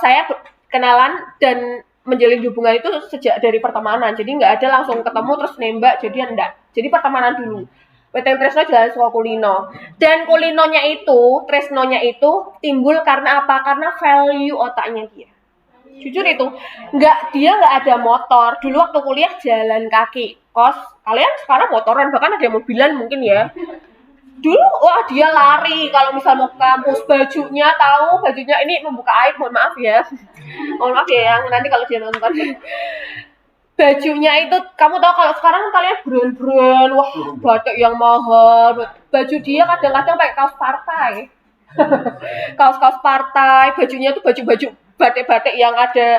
saya kenalan dan menjalin hubungan itu sejak dari pertemanan, jadi nggak ada langsung ketemu terus nembak jadian, enggak, jadi pertemanan dulu. Weteng Tresno jalan suka kulino, dan kulinonya itu, Tresnonya itu timbul karena apa? Karena value otaknya dia. Jujur itu, dia nggak ada motor. Dulu waktu kuliah jalan kaki kos, kalian sekarang motoran, bahkan ada mobilan mungkin ya. Dulu wah dia lari kalau misal mau ke kampus, bajunya ini membuka aib, mohon maaf ya yang nanti kalau dia nonton. Bajunya itu kamu tahu, kalau sekarang kalian brand wah batik yang mahal, baju dia kadang-kadang pakai kaos partai. kaos partai, bajunya tuh baju batik yang ada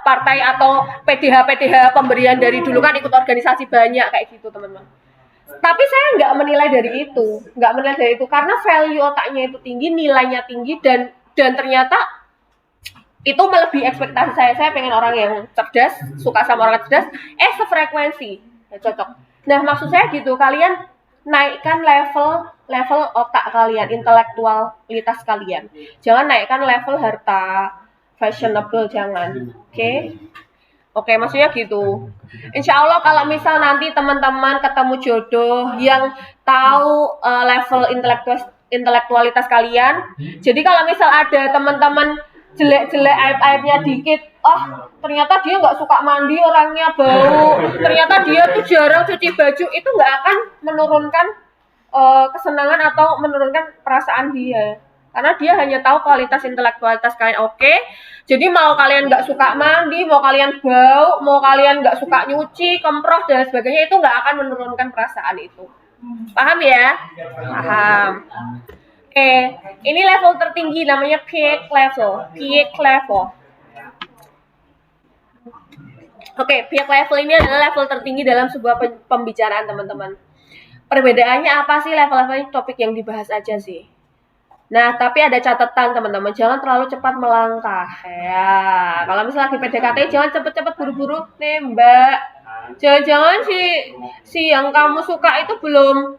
partai atau PDH pemberian dari dulu kan, ikut organisasi banyak kayak gitu teman-teman. Tapi saya nggak menilai dari itu, karena value otaknya itu tinggi, nilainya tinggi, dan ternyata itu melebihi ekspektasi saya. Saya pengen orang yang cerdas, suka sama orang cerdas, sefrekuensi, ya cocok. Nah maksud saya gitu, kalian naikkan level otak kalian, intelektualitas kalian. Jangan naikkan level harta, fashionable, jangan. Oke, maksudnya gitu. Insya Allah kalau misal nanti teman-teman ketemu jodoh yang tahu level intelektualitas kalian, jadi kalau misal ada teman-teman jelek-jelek, aib-aibnya dikit, ternyata dia nggak suka mandi, orangnya bau, ternyata dia tuh jarang cuci baju, itu nggak akan menurunkan kesenangan atau menurunkan perasaan dia. Karena dia hanya tahu kualitas intelektualitas kalian oke. Jadi mau kalian nggak suka mandi, mau kalian bau, mau kalian nggak suka nyuci, kemprot dan sebagainya, itu nggak akan menurunkan perasaan itu. Paham ya? Paham. Ini level tertinggi namanya peak level. Peak level ini adalah level tertinggi dalam sebuah pembicaraan teman-teman. Perbedaannya apa sih level-levelnya? Topik yang dibahas aja sih. Nah, tapi ada catatan teman-teman, jangan terlalu cepat melangkah ya. Kalau misalnya lagi PDKT, jangan cepet-cepet buru-buru nembak. Jangan-jangan si yang kamu suka itu belum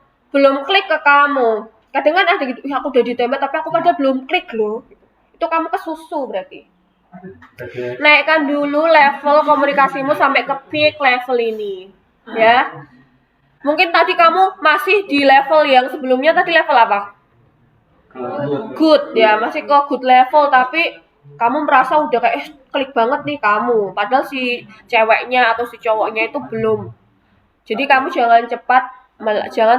klik ke kamu. Kadang kan ada gitu, aku udah ditembak tapi aku pada belum klik loh. Itu kamu kesusu berarti. Naikkan dulu level komunikasimu sampai ke peak level ini, ya. Mungkin tadi kamu masih di level yang sebelumnya, tadi level apa? Good ya, masih ke good level, tapi kamu merasa udah kayak klik banget nih kamu, padahal si ceweknya atau si cowoknya itu belum. Jadi kamu jangan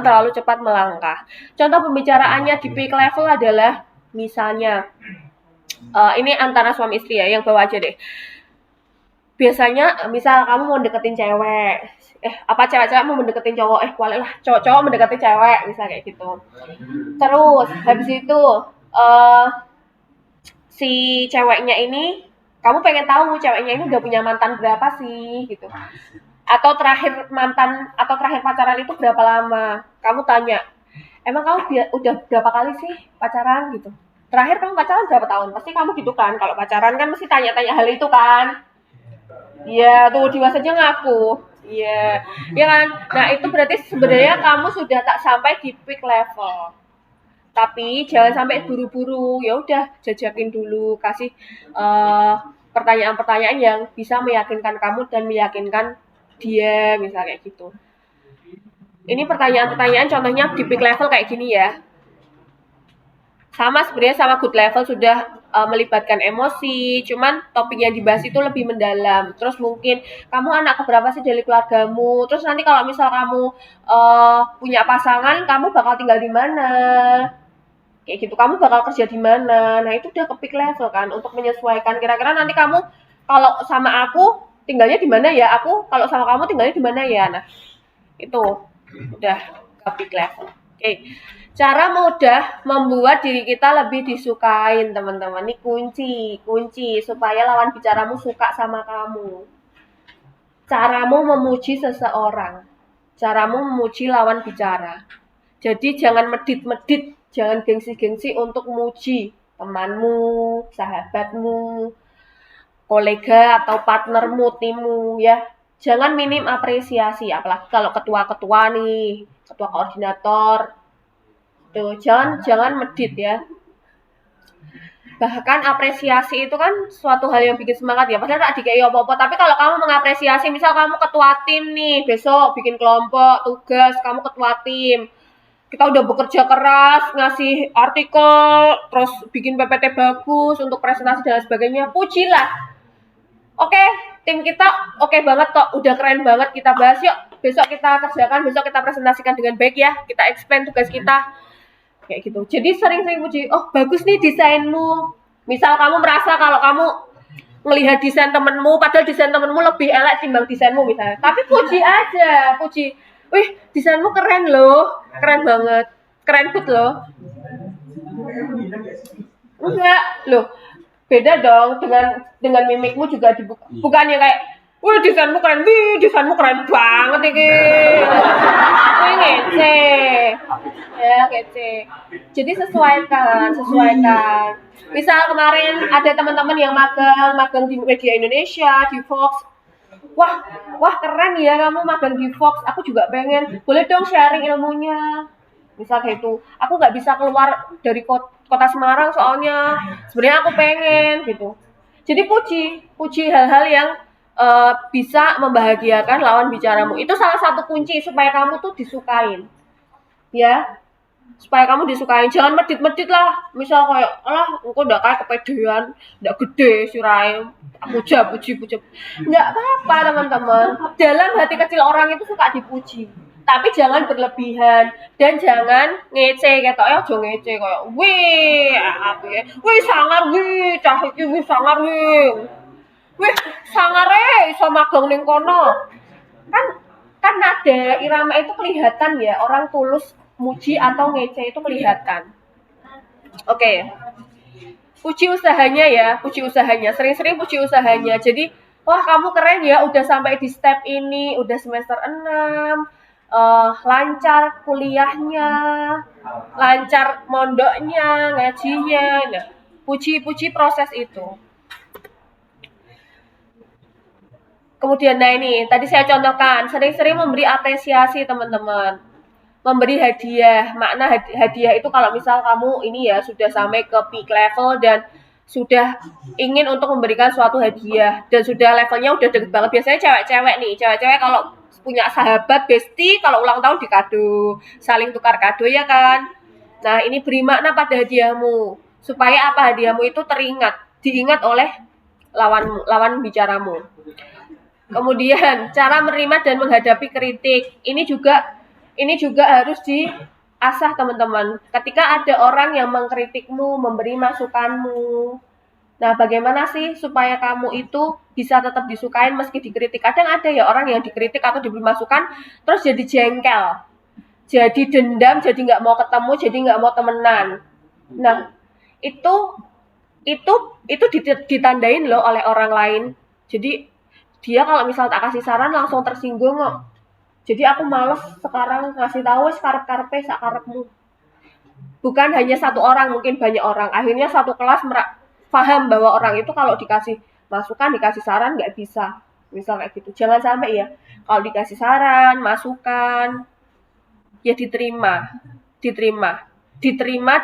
terlalu cepat melangkah. Contoh pembicaraannya di peak level adalah Misalnya, ini antara suami istri ya, yang bawa aja deh. Biasanya misal kamu mau deketin cewek, cewek-cewek mau mendeketin cowok, kualik lah cowok-cowok mendekati cewek, misal kayak gitu. Terus habis itu si ceweknya ini, kamu pengen tahu ceweknya ini udah punya mantan berapa sih gitu. Atau terakhir pacaran itu berapa lama? Kamu tanya, emang kamu udah berapa kali sih pacaran gitu? Terakhir kamu pacaran berapa tahun? Pasti kamu gitu kan. Kalau pacaran kan mesti tanya-tanya hal itu kan. Iya, tuh Dimas aja ngaku. Iya, ya kan? Nah, itu berarti sebenarnya kamu sudah tak sampai di peak level. Tapi jangan sampai buru-buru. Ya udah, jajakin dulu, kasih pertanyaan-pertanyaan yang bisa meyakinkan kamu dan meyakinkan dia, misalnya kayak gitu. Ini pertanyaan-pertanyaan contohnya di peak level kayak gini ya. Sama sebenarnya sama good level sudah melibatkan emosi, cuman topik yang dibahas itu lebih mendalam. Terus mungkin kamu anak keberapa sih dari keluargamu? Terus nanti kalau misal kamu punya pasangan, kamu bakal tinggal di mana? Kayak gitu, kamu bakal kerja di mana? Nah, itu udah ke peak level kan untuk menyesuaikan kira-kira nanti kamu kalau sama aku tinggalnya di mana ya? Aku kalau sama kamu tinggalnya di mana ya? Nah, itu udah ke peak level. Oke. Cara mudah membuat diri kita lebih disukain, teman-teman. Ini kunci supaya lawan bicaramu suka sama kamu. Caramu memuji seseorang. Caramu memuji lawan bicara. Jadi jangan medit-medit, jangan gengsi-gengsi untuk muji temanmu, sahabatmu, kolega atau partnermu, timmu ya. Jangan minim apresiasi, apalagi kalau ketua-ketua nih, ketua koordinator. Tuh, jangan medit ya. Bahkan apresiasi itu kan suatu hal yang bikin semangat ya. Padahal tak dikei apa-apa, tapi kalau kamu mengapresiasi, misal kamu ketua tim nih, besok bikin kelompok, tugas, kamu ketua tim. Kita udah bekerja keras, ngasih artikel, terus bikin PPT bagus untuk presentasi dan sebagainya. Pujilah. Oke, tim kita oke banget kok, udah keren banget, kita bahas yuk. Besok kita kerjakan, besok kita presentasikan dengan baik ya. Kita explain tugas kita. Kayak gitu. Jadi sering-sering puji, oh bagus nih desainmu. Misal kamu merasa kalau kamu melihat desain temenmu, padahal desain temenmu lebih elek timbang desainmu misalnya. Tapi puji aja, puji. Wih, desainmu keren loh, keren banget, keren banget loh. Enggak, loh. Beda dong dengan mimikmu juga dibuka. Bukannya kayak, wih desainmu keren banget ini. Wih ngece. Ya, kece. Jadi sesuaikan. Misal kemarin ada teman-teman yang magang di Media Indonesia, di Fox. Wah keren ya kamu magang di Fox. Aku juga pengen. Boleh dong sharing ilmunya. Misal kayak itu. Aku nggak bisa keluar dari kota Semarang soalnya. Sebenarnya aku pengen gitu. Jadi puji hal-hal yang bisa membahagiakan lawan bicaramu. Itu salah satu kunci supaya kamu tuh disukain. Ya, supaya kamu disukain, jangan medit-medit lah. Misal kayak, alah, engkau udah kayak kepedean, udah gede sirahe, puji. Nggak apa-apa teman-teman. Dalam hati kecil orang itu suka dipuji. Tapi jangan berlebihan dan jangan ngece ketoknya aja ngece kayak wih api wih sangar wih cah iki wih sangar wih sangare iso magang ning kono. Kan nada irama itu kelihatan ya, orang tulus muji atau ngece itu kelihatan. Oke. Puji usahanya, sering-sering puji usahanya. Jadi, wah kamu keren ya, udah sampai di step ini, udah semester 6, lancar kuliahnya, lancar mondoknya, ngajinya. Nah, puji proses itu. Kemudian, nah ini, tadi saya contohkan, sering-sering memberi apresiasi teman-teman. Memberi hadiah, makna hadiah itu kalau misal kamu ini ya sudah sampai ke peak level dan sudah ingin untuk memberikan suatu hadiah dan sudah levelnya udah deket banget. Biasanya cewek-cewek kalau punya sahabat bestie kalau ulang tahun dikado, saling tukar kado ya kan. Nah ini beri makna pada hadiahmu supaya apa hadiahmu itu diingat oleh lawan bicaramu. Kemudian cara menerima dan menghadapi kritik ini juga harus asah teman-teman. Ketika ada orang yang mengkritikmu, memberi masukanmu, nah bagaimana sih supaya kamu itu bisa tetap disukain meski dikritik? Kadang ada ya orang yang dikritik atau diberi masukan, terus jadi jengkel, jadi dendam, jadi nggak mau ketemu, jadi nggak mau temenan. Nah, itu itu ditandain loh oleh orang lain. Jadi dia kalau misal tak kasih saran langsung tersinggung kok. Jadi aku males sekarang ngasih tahu karep-karepe sakarepmu. Bukan hanya satu orang, mungkin banyak orang. Akhirnya satu kelas paham bahwa orang itu kalau dikasih masukan, dikasih saran nggak bisa. Misal kayak gitu. Jangan sampai ya, kalau dikasih saran, masukan, ya diterima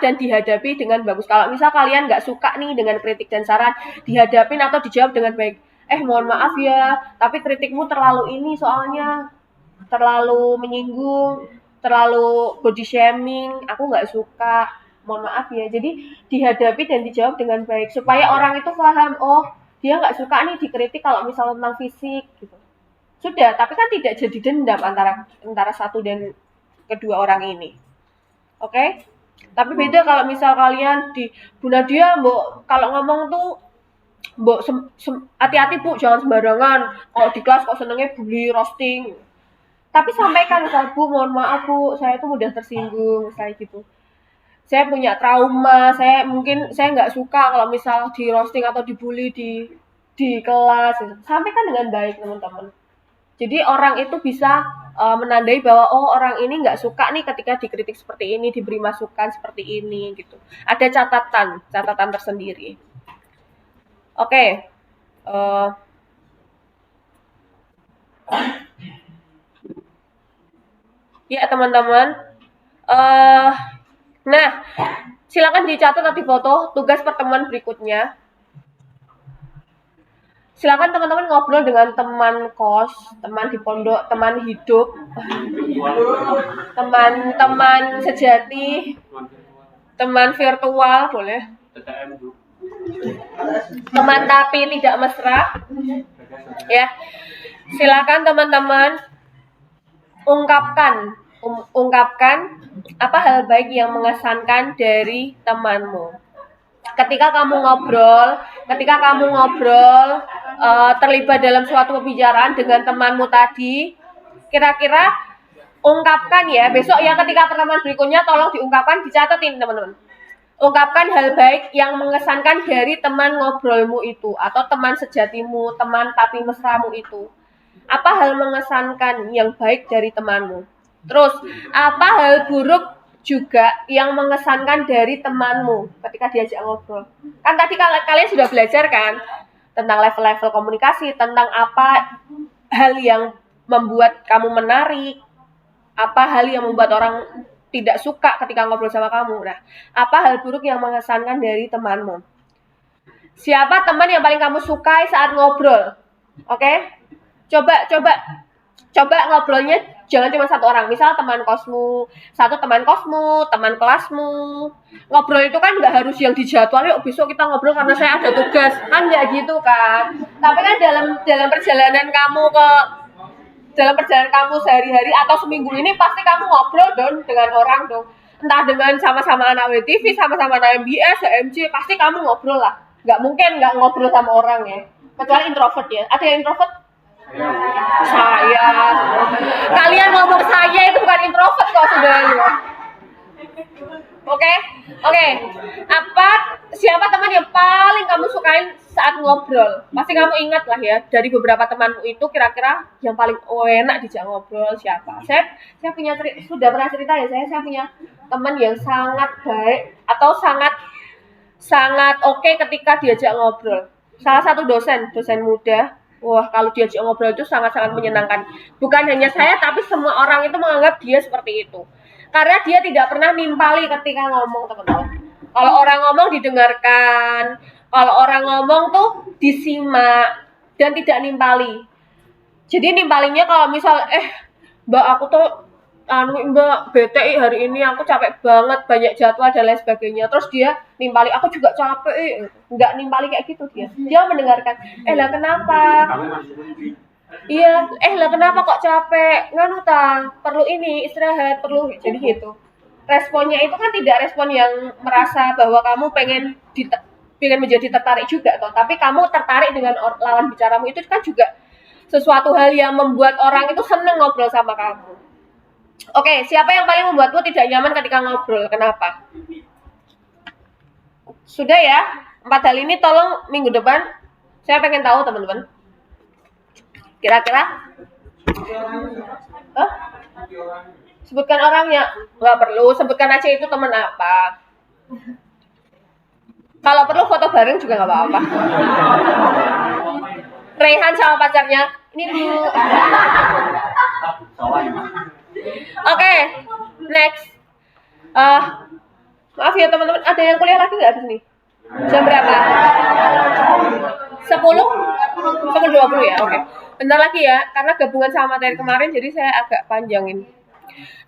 dan dihadapi dengan bagus. Kalau misal kalian nggak suka nih dengan kritik dan saran, dihadapin atau dijawab dengan baik. Mohon maaf ya, tapi kritikmu terlalu ini soalnya terlalu menyinggung, terlalu body shaming, aku nggak suka, mohon maaf ya. Jadi dihadapi dan dijawab dengan baik supaya orang itu paham, oh dia nggak suka nih dikritik kalau misalnya tentang fisik gitu. Sudah, tapi kan tidak jadi dendam antara satu dan kedua orang ini. Oke? Tapi beda kalau misal kalian di Bu Nadia, Mbok, kalau ngomong tuh Mbok hati-hati Bu, jangan sembarangan. Kalau di kelas kok senengnya bully, roasting. Tapi sampaikan misal, Bu, mohon maaf Bu, saya itu mudah tersinggung, saya gitu. Saya punya trauma, saya nggak suka kalau misal di roasting atau dibully di kelas. Sampaikan dengan baik teman-teman. Jadi orang itu bisa menandai bahwa oh orang ini nggak suka nih ketika dikritik seperti ini, diberi masukan seperti ini gitu. Ada catatan tersendiri. Oke. Ya teman-teman. Nah, silakan dicatat atau difoto tugas pertemuan berikutnya. Silakan teman-teman ngobrol dengan teman kos, teman di pondok, teman hidup, teman-teman sejati, teman virtual boleh. Teman tapi tidak mesra. Ya. Silakan teman-teman ungkapkan apa hal baik yang mengesankan dari temanmu. Ketika kamu ngobrol, terlibat dalam suatu pembicaraan dengan temanmu tadi, kira-kira ungkapkan ya, besok ya ketika pertemuan berikutnya tolong diungkapkan, dicatatin teman-teman. Ungkapkan hal baik yang mengesankan dari teman ngobrolmu itu, atau teman sejatimu, teman tapi mesramu itu. Apa hal mengesankan yang baik dari temanmu? Terus, apa hal buruk juga yang mengesankan dari temanmu ketika diajak ngobrol? Kan tadi kalian sudah belajar kan tentang level-level komunikasi, tentang apa hal yang membuat kamu menarik, apa hal yang membuat orang tidak suka ketika ngobrol sama kamu. Nah, apa hal buruk yang mengesankan dari temanmu? Siapa teman yang paling kamu sukai saat ngobrol? Oke? Coba ngobrolnya jangan cuma satu orang. Misal teman kosmu, teman kelasmu. Ngobrol itu kan nggak harus yang dijadwal, yuk besok kita ngobrol karena saya ada tugas. Kan nggak gitu kan. Tapi kan dalam perjalanan kamu sehari-hari atau seminggu ini pasti kamu ngobrol dong dengan orang dong. Entah dengan sama-sama anak WTV, sama-sama anak MBS, HMJ, pasti kamu ngobrol lah. Nggak mungkin nggak ngobrol sama orang ya. Kecuali introvert ya. Ada yang introvert? Saya. Kalian ngomong saya itu bukan introvert kok sebenarnya. Oke. Siapa teman yang paling kamu sukain saat ngobrol? Pasti kamu ingat lah ya, dari beberapa temanmu itu kira-kira yang paling enak dijak ngobrol siapa? Saya sudah pernah cerita ya, saya punya teman yang sangat baik atau sangat oke ketika diajak ngobrol. Salah satu dosen muda. Wah, kalau diajak ngobrol itu sangat-sangat menyenangkan. Bukan hanya saya, tapi semua orang itu menganggap dia seperti itu. Karena dia tidak pernah nimpali ketika ngomong, teman-teman. Kalau orang ngomong didengarkan, kalau orang ngomong tuh disimak, dan tidak nimpali. Jadi nimpalinya kalau misal, Mbak aku tuh, Mbak bete hari ini aku capek banget, banyak jadwal dan lain sebagainya. Terus dia nimpali, aku juga capek, nggak nimpali kayak gitu dia. Dia mendengarkan, lah kenapa? Iya, lah kenapa kok capek? Nganu ta, perlu ini istirahat, perlu jadi gitu. responnya itu kan tidak respon yang merasa bahwa kamu pengen menjadi tertarik juga toh, tapi kamu tertarik dengan lawan bicaramu, itu kan juga sesuatu hal yang membuat orang itu seneng ngobrol sama kamu. Oke, siapa yang paling membuatmu tidak nyaman ketika ngobrol? Kenapa? Sudah ya, 4 hal ini tolong minggu depan saya pengen tahu teman-teman. Kira-kira? Hah? Sebutkan orangnya. Nggak perlu, sebutkan aja itu teman apa. Kalau perlu foto bareng juga nggak apa-apa. Rehan sama pacarnya. Ini dulu. Oke, next. Maaf ya teman-teman, ada yang kuliah lagi nggak di sini? Jam berapa? 10? 10.20 ya, oke. Bentar lagi ya, karena gabungan sama materi kemarin, jadi saya agak panjangin.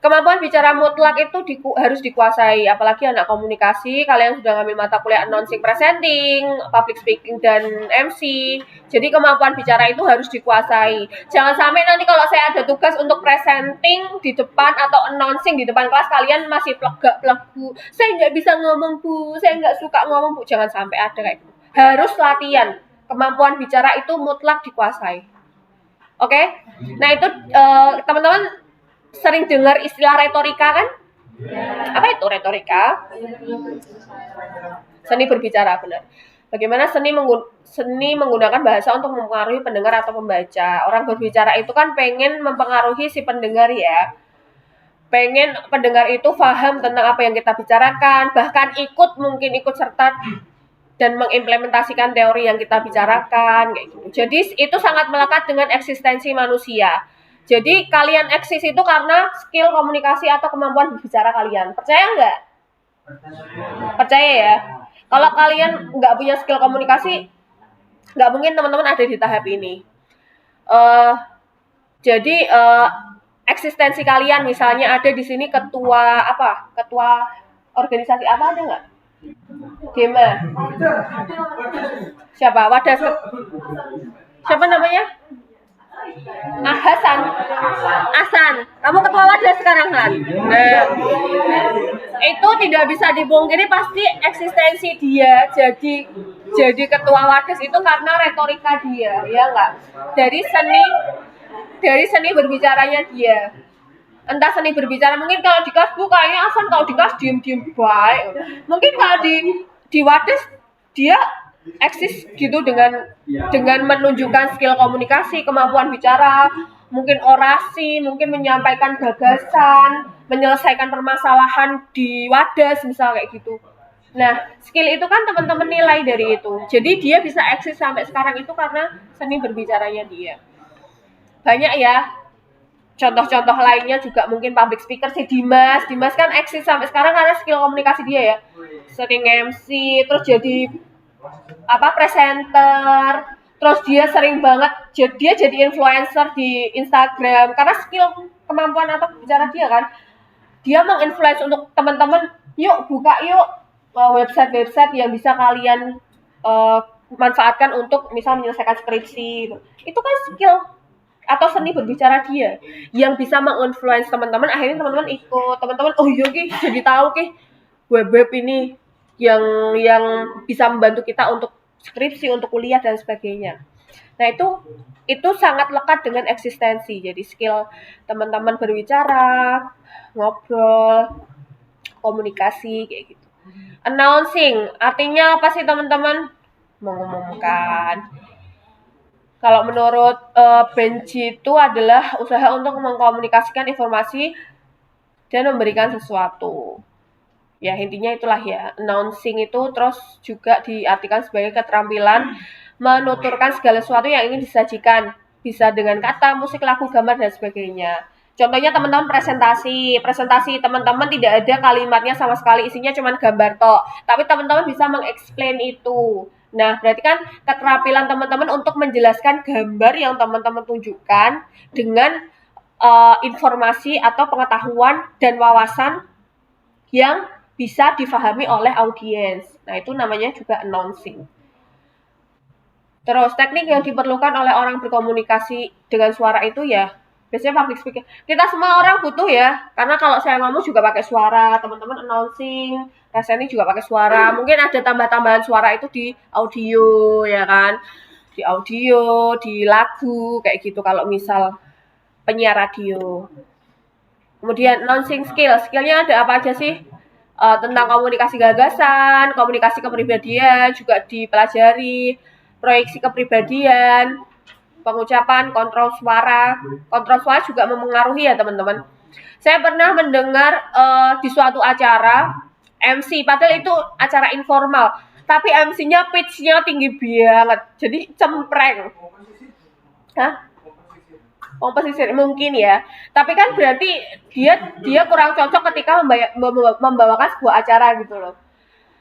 Kemampuan bicara mutlak itu harus dikuasai, apalagi anak komunikasi, kalian sudah ngambil mata kuliah announcing, presenting, public speaking, dan MC. Jadi kemampuan bicara itu harus dikuasai. Jangan sampai nanti kalau saya ada tugas untuk presenting di depan atau announcing di depan kelas, kalian masih plegak-plegu. Saya nggak bisa ngomong, Bu. Saya nggak suka ngomong, Bu. Jangan sampai ada kayak gitu. Harus latihan. Kemampuan bicara itu mutlak dikuasai. Oke? Nah itu teman-teman sering dengar istilah retorika kan? Apa itu retorika? Seni berbicara, benar. Bagaimana seni menggunakan bahasa untuk mempengaruhi pendengar atau pembaca. Orang berbicara itu kan pengen mempengaruhi si pendengar ya. Pengen pendengar itu paham tentang apa yang kita bicarakan, bahkan mungkin ikut serta dan mengimplementasikan teori yang kita bicarakan kayak gitu. Jadi itu sangat melekat dengan eksistensi manusia. Jadi kalian eksis itu karena skill komunikasi atau kemampuan berbicara kalian. Percaya nggak? Percaya ya. Kalau kalian nggak punya skill komunikasi, nggak mungkin teman-teman ada di tahap ini. Jadi eksistensi kalian, misalnya ada di sini ketua organisasi apa ada nggak? Gema. Siapa? Wadah. Siapa namanya? Hasan. Kamu ketua wadah sekarang kan? Nah, itu tidak bisa dipungkiri pasti eksistensi dia jadi ketua wadah itu karena retorika dia, ya enggak? Dari seni berbicaranya dia. Entah seni berbicara, mungkin kalau di kelas Bu kayaknya Hasan kalau di kelas diem baik. Mungkin kalau di wadah dia eksis gitu dengan menunjukkan skill komunikasi, kemampuan bicara, mungkin orasi, mungkin menyampaikan gagasan, menyelesaikan permasalahan di wadah misal kayak gitu. Nah, skill itu kan teman-teman nilai dari itu. Jadi dia bisa eksis sampai sekarang itu karena seni berbicaranya dia. Banyak ya. Contoh-contoh lainnya juga mungkin public speaker si Dimas kan eksis sampai sekarang karena skill komunikasi dia ya. Sering MC, terus jadi presenter, terus dia sering banget dia jadi influencer di Instagram karena skill kemampuan atau bicara dia kan. Dia menginfluence untuk teman-teman, yuk buka yuk website yang bisa kalian manfaatkan untuk misal menyelesaikan skripsi gitu. Itu kan skill atau seni berbicara dia yang bisa menginfluence teman-teman, akhirnya teman-teman ikut, teman-teman oh iya Ki, jadi tahu Ki web ini yang bisa membantu kita untuk skripsi, untuk kuliah dan sebagainya. Nah, itu sangat lekat dengan eksistensi. Jadi skill teman-teman berbicara, ngobrol, komunikasi kayak gitu. Announcing artinya apa sih teman-teman? Mengumumkan. Kalau menurut Benji itu adalah usaha untuk mengkomunikasikan informasi dan memberikan sesuatu. Ya, intinya itulah ya. Announcing itu terus juga diartikan sebagai keterampilan menuturkan segala sesuatu yang ingin disajikan. Bisa dengan kata, musik, lagu, gambar, dan sebagainya. Contohnya teman-teman presentasi teman-teman tidak ada kalimatnya sama sekali, isinya cuma gambar tok. Tapi teman-teman bisa mengeksplain itu. Nah, berarti kan keterampilan teman-teman untuk menjelaskan gambar yang teman-teman tunjukkan dengan informasi atau pengetahuan dan wawasan yang bisa difahami oleh audiens. Nah, itu namanya juga announcing. Terus, teknik yang diperlukan oleh orang berkomunikasi dengan suara itu ya Biasanya public speaking. Kita semua orang butuh ya, karena kalau saya ngomong juga pakai suara, teman-teman announcing, presenting juga pakai suara. Mungkin ada tambah-tambahan suara itu di audio ya kan, di audio, di lagu kayak gitu. Kalau misal penyiar radio. Kemudian announcing skillnya ada apa aja sih? Tentang komunikasi gagasan, komunikasi kepribadian juga dipelajari, proyeksi kepribadian, pengucapan, kontrol suara juga mempengaruhi ya teman-teman. Saya pernah mendengar di suatu acara MC, padahal itu acara informal, tapi MC-nya pitch-nya tinggi banget, jadi cempreng. Hah? Komposisi mungkin ya, tapi kan berarti dia kurang cocok ketika membawakan sebuah acara gitu loh.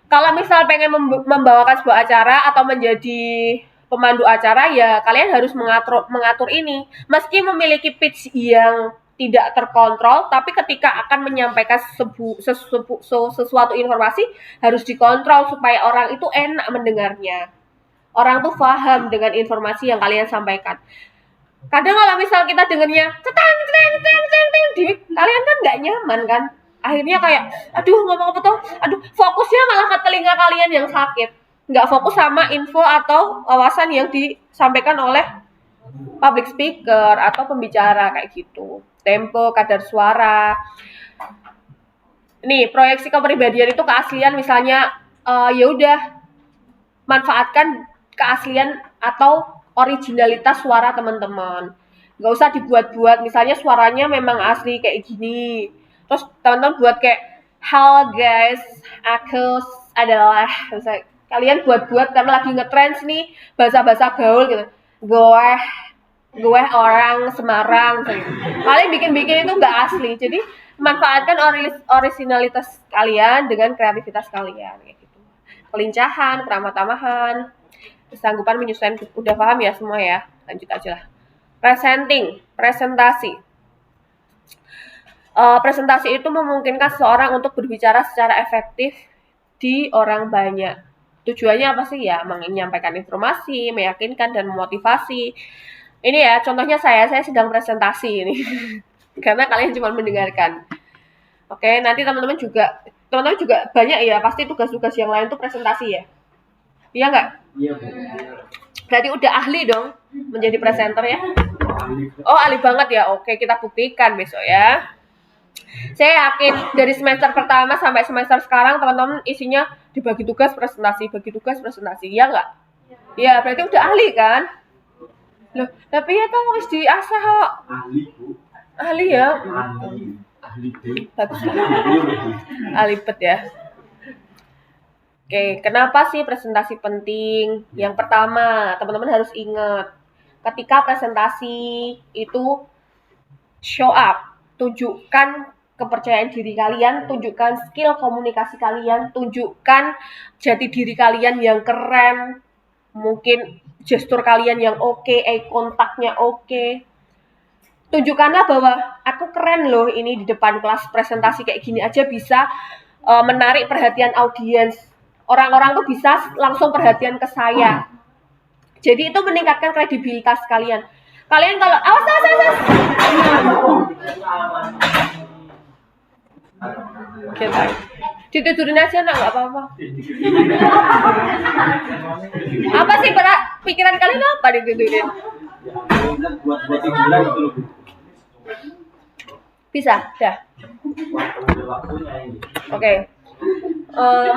Kalau misal pengen membawakan sebuah acara atau menjadi pemandu acara ya kalian harus mengatur ini. Meski memiliki pitch yang tidak terkontrol, tapi ketika akan menyampaikan sesuatu informasi harus dikontrol supaya orang itu enak mendengarnya. Orang tuh paham dengan informasi yang kalian sampaikan. Kadang kalau misal kita dengernya ceteng di kalian kan nggak nyaman kan, akhirnya kayak aduh ngomong apa tuh, aduh fokusnya malah ke telinga kalian yang sakit, nggak fokus sama info atau wawasan yang disampaikan oleh public speaker atau pembicara kayak gitu. Tempo, kadar suara. Nih proyeksi kepribadian itu keaslian, misalnya ya udah manfaatkan keaslian atau originalitas suara teman-teman. Nggak usah dibuat-buat, misalnya suaranya memang asli kayak gini. Terus teman-teman buat kayak, halo guys, aku adalah, misalnya, kalian buat-buat karena lagi ngetrends nih, bahasa-bahasa gaul gitu. Gue orang Semarang. Gitu. Kalian bikin-bikin itu nggak asli, jadi manfaatkan originalitas kalian dengan kreativitas kalian. Kayak gitu. Kelincahan, keramah-tamahan, kesanggupan menyesuaikan, udah paham ya semua ya, lanjut aja lah. Presentasi itu memungkinkan seseorang untuk berbicara secara efektif di orang banyak. Tujuannya apa sih ya? Menyampaikan informasi, meyakinkan dan memotivasi. Ini ya contohnya saya sedang presentasi ini karena kalian cuma mendengarkan. Oke, nanti teman-teman juga banyak ya, pasti tugas-tugas yang lain tuh presentasi ya. Iya nggak?
Iya.
Berarti udah ahli dong menjadi presenter ya? Oh, ahli banget ya. Oke, kita buktikan besok ya. Saya yakin dari semester pertama sampai semester sekarang teman-teman isinya dibagi tugas presentasi, ya nggak? Ya, berarti udah ahli kan? Loh, tapi ya tuh harus diasah kok.
Ahli, Bu.
Ahli ya?
Ahli B.
Bagus. Ahli bet ya. Oke, kenapa sih presentasi penting? Yang pertama, teman-teman harus ingat, ketika presentasi itu show up, tunjukkan kepercayaan diri kalian, tunjukkan skill komunikasi kalian, tunjukkan jati diri kalian yang keren, mungkin gestur kalian yang oke, eye kontaknya oke. Tunjukkanlah bahwa aku keren loh, ini di depan kelas presentasi kayak gini aja bisa menarik perhatian audiens. Orang-orang tuh bisa langsung perhatian ke saya. Jadi itu meningkatkan kredibilitas kalian. Kalian kalau awas. Kita ditidurin aja nggak apa-apa. Apa sih pikiran kalian apa ditidurin?
Buat hiburan gitu loh.
Bisa, dah. Oke.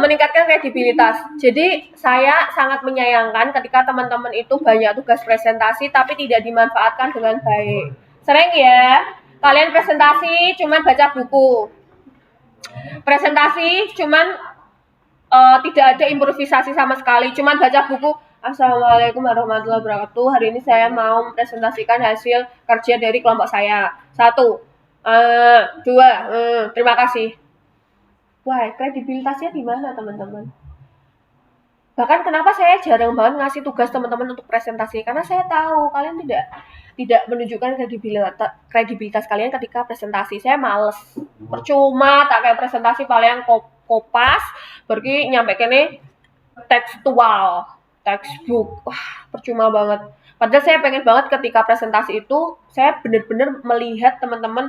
Meningkatkan kredibilitas. Jadi saya sangat menyayangkan ketika teman-teman itu banyak tugas presentasi tapi tidak dimanfaatkan dengan baik. Sering ya, kalian presentasi cuman baca buku. Presentasi cuman tidak ada improvisasi sama sekali, cuman baca buku. Assalamualaikum warahmatullahi wabarakatuh. Hari ini saya mau presentasikan hasil kerja dari kelompok saya. 1, 2, terima kasih. Wah, kredibilitasnya di mana teman-teman? Bahkan kenapa saya jarang banget ngasih tugas teman-teman untuk presentasi, karena saya tahu kalian tidak menunjukkan kredibilitas kalian ketika presentasi. Saya males. Percuma tak kayak presentasi paling kopas, pergi nyampe kene textual, textbook. Wah, percuma banget. Padahal saya pengen banget ketika presentasi itu, saya benar-benar melihat teman-teman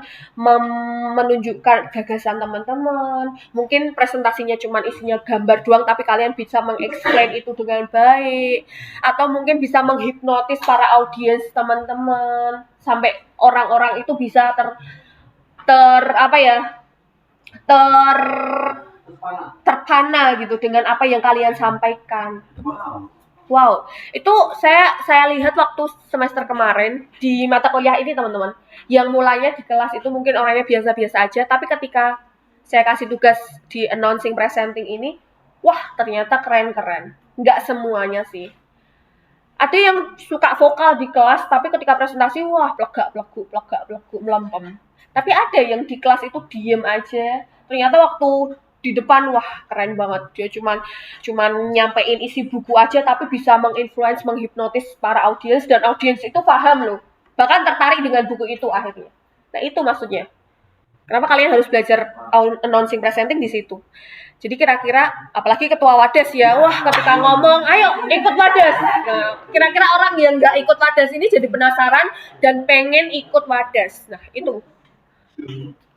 menunjukkan gagasan teman-teman. Mungkin presentasinya cuma isinya gambar doang, tapi kalian bisa mengexplain itu dengan baik. Atau mungkin bisa menghipnotis para audiens teman-teman. Sampai orang-orang itu bisa terpana gitu dengan apa yang kalian sampaikan. Wow, itu saya lihat waktu semester kemarin di mata kuliah ini teman-teman. Yang mulanya di kelas itu mungkin orangnya biasa-biasa aja, tapi ketika saya kasih tugas di announcing presenting ini, wah ternyata keren-keren. Nggak semuanya sih. Ada yang suka vokal di kelas, tapi ketika presentasi, wah plegak-pleguk, melempem. Tapi ada yang di kelas itu diem aja. Ternyata waktu di depan, wah keren banget. Dia cuman nyampein isi buku aja, tapi bisa menginfluence, menghipnotis para audiens, dan audiens itu paham loh. Bahkan tertarik dengan buku itu akhirnya. Nah itu maksudnya. Kenapa kalian harus belajar announcing presenting di situ? Jadi kira-kira, apalagi ketua wadas ya, wah ketika ngomong, ayo ikut wadas. Nah, kira-kira orang yang nggak ikut wadas ini jadi penasaran dan pengen ikut wadas. Nah itu.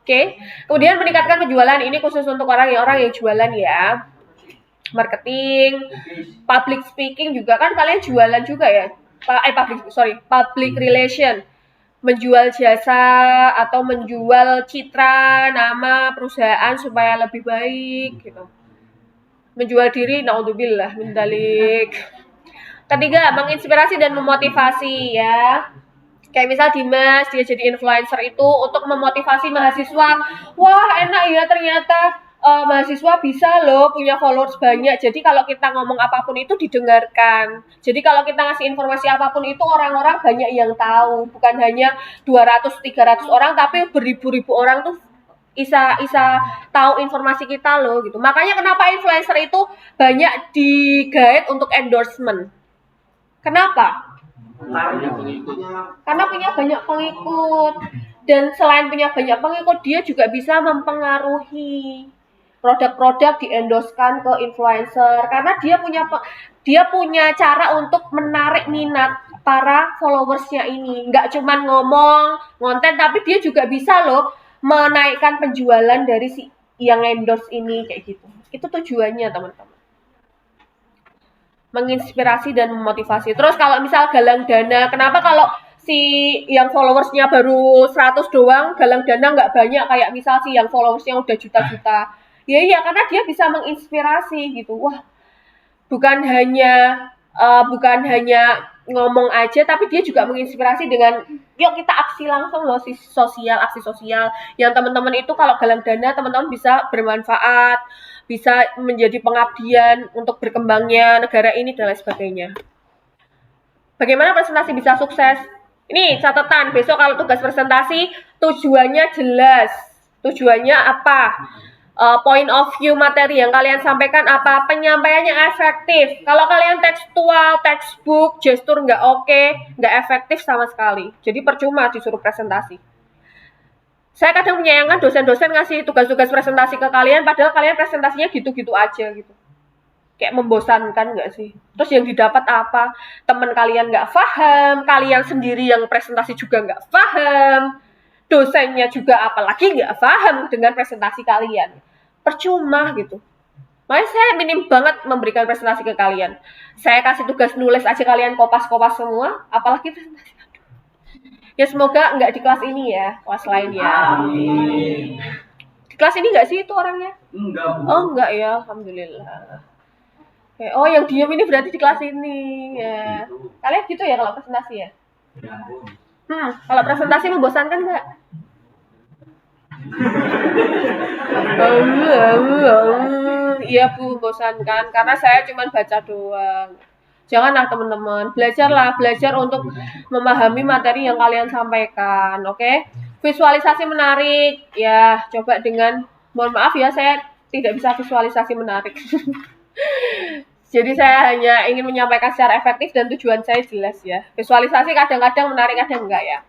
Oke. Kemudian meningkatkan penjualan, ini khusus untuk orang yang jualan ya. Marketing, public speaking juga kan kalian jualan juga ya. Public relation. Menjual jasa atau menjual citra nama perusahaan supaya lebih baik gitu. Menjual diri, naudzubillah min dzalik. Ketiga, menginspirasi dan memotivasi ya. Kayak misal Dimas, dia jadi influencer itu untuk memotivasi mahasiswa. Wah enak ya ternyata mahasiswa bisa loh punya followers banyak. Jadi kalau kita ngomong apapun itu didengarkan. Jadi kalau kita ngasih informasi apapun itu orang-orang banyak yang tahu. Bukan hanya 200-300 orang, tapi beribu-ribu orang tuh bisa tahu informasi kita loh gitu. Makanya kenapa influencer itu banyak di-guide untuk endorsement. Kenapa? Karena punya banyak pengikut, dan selain punya banyak pengikut, dia juga bisa mempengaruhi produk-produk diendoskan ke influencer karena dia punya cara untuk menarik minat para followersnya ini. Nggak cuma ngomong konten, tapi dia juga bisa loh menaikkan penjualan dari si yang endorse ini kayak gitu. Itu tujuannya teman-teman. Menginspirasi dan memotivasi. Terus kalau misal galang dana, kenapa kalau si yang followersnya baru 100 doang, galang dana nggak banyak kayak misal si yang followersnya udah juta-juta? Ya iya, karena dia bisa menginspirasi gitu. Wah, bukan hanya ngomong aja, tapi dia juga menginspirasi dengan yuk kita aksi langsung loh, aksi sosial yang teman-teman itu kalau galang dana teman-teman bisa bermanfaat, bisa menjadi pengabdian untuk berkembangnya negara ini dan lain sebagainya. Bagaimana presentasi bisa sukses? Ini catatan, besok kalau tugas presentasi tujuannya jelas. Tujuannya apa? Point of view materi yang kalian sampaikan apa? Penyampaiannya efektif. Kalau kalian tekstual, textbook, gestur nggak oke, nggak efektif sama sekali. Jadi percuma disuruh presentasi. Saya kadang menyayangkan dosen-dosen ngasih tugas-tugas presentasi ke kalian, padahal kalian presentasinya gitu-gitu aja gitu. Kayak membosankan nggak sih? Terus yang didapat apa? Teman kalian nggak paham, kalian sendiri yang presentasi juga nggak paham, dosennya juga apalagi nggak paham dengan presentasi kalian. Percuma gitu. Makanya saya minim banget memberikan presentasi ke kalian. Saya kasih tugas nulis aja kalian kopas-kopas semua, apalagi presentasi. Ya semoga nggak di kelas ini ya, kelas lain ya.
Amin.
Di kelas ini nggak sih itu orangnya?
Enggak, Bu.
Oh enggak ya, alhamdulillah. Oh yang diem ini berarti di kelas ini ya. Kalian gitu ya kalau presentasi ya? Kalau presentasi membosankan nggak? Iya Bu, membosankan karena saya cuma baca doang. Janganlah teman-teman, belajar untuk memahami materi yang kalian sampaikan, oke? Visualisasi menarik, ya coba dengan, mohon maaf ya saya tidak bisa visualisasi menarik. Jadi saya hanya ingin menyampaikan secara efektif dan tujuan saya jelas ya. Visualisasi kadang-kadang menarik, kadang enggak ya.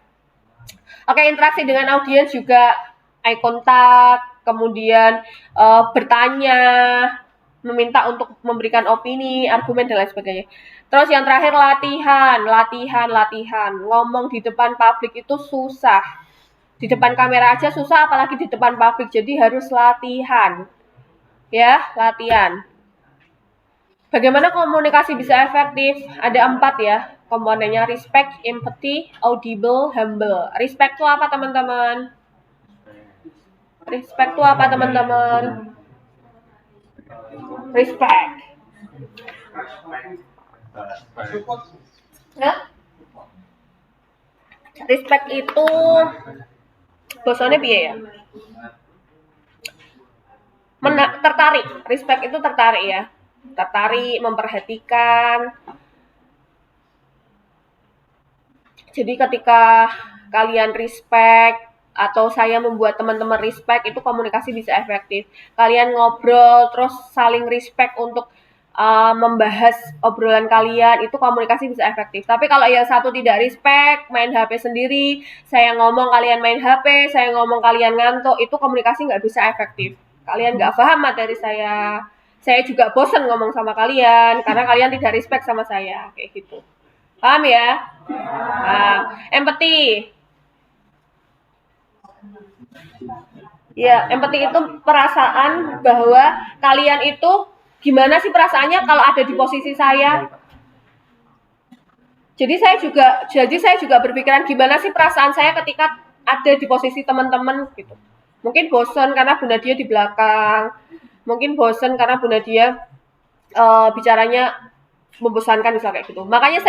Oke, interaksi dengan audiens juga, eye contact, kemudian bertanya, meminta untuk memberikan opini, argumen dan lain sebagainya. Terus yang terakhir latihan. Ngomong di depan publik itu susah. Di depan kamera aja susah, apalagi di depan publik. Jadi harus latihan. Ya, latihan. Bagaimana komunikasi bisa efektif? Ada 4 ya komponennya: respect, empathy, audible, humble. Respect itu apa teman-teman? Respect itu apa teman-teman? Respect. Ya? Respect itu bahasanya piye ya? Tertarik. Respect itu tertarik ya. Tertarik, memperhatikan. Jadi ketika kalian respect atau saya membuat teman-teman respect, itu komunikasi bisa efektif. Kalian ngobrol terus saling respect untuk membahas obrolan kalian, itu komunikasi bisa efektif. Tapi kalau yang satu tidak respect, main HP sendiri, saya ngomong kalian main HP, saya ngomong kalian ngantuk, itu komunikasi nggak bisa efektif. Kalian nggak paham materi saya juga bosan ngomong sama kalian karena kalian tidak respect sama saya, kayak gitu. Paham ya? Empathy. Ya, empathy itu perasaan bahwa kalian itu gimana sih perasaannya kalau ada di posisi saya. Jadi saya juga berpikiran gimana sih perasaan saya ketika ada di posisi teman-teman gitu. Mungkin bosan karena Bu Nadia di belakang. Mungkin bosan karena Bu Nadia bicaranya membosankan misalnya kayak gitu. Makanya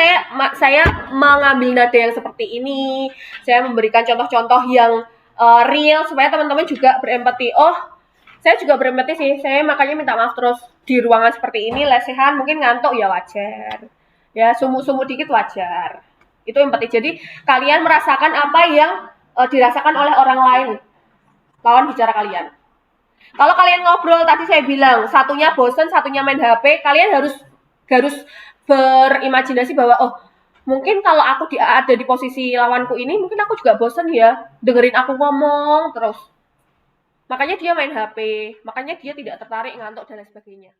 saya mengambil nada yang seperti ini. Saya memberikan contoh-contoh yang real supaya teman-teman juga berempati. Oh, saya juga berempati sih. Saya makanya minta maaf terus di ruangan seperti ini lesehan, mungkin ngantuk ya wajar. Ya, sumuk-sumuk dikit wajar. Itu empati. Jadi kalian merasakan apa yang dirasakan oleh orang lain lawan bicara kalian. Kalau kalian ngobrol tadi saya bilang satunya bosan, satunya main HP, kalian harus berimajinasi bahwa oh mungkin kalau aku ada di posisi lawanku ini mungkin aku juga bosan ya dengerin aku ngomong terus. Makanya dia main HP, makanya dia tidak tertarik, ngantuk dan lain sebagainya.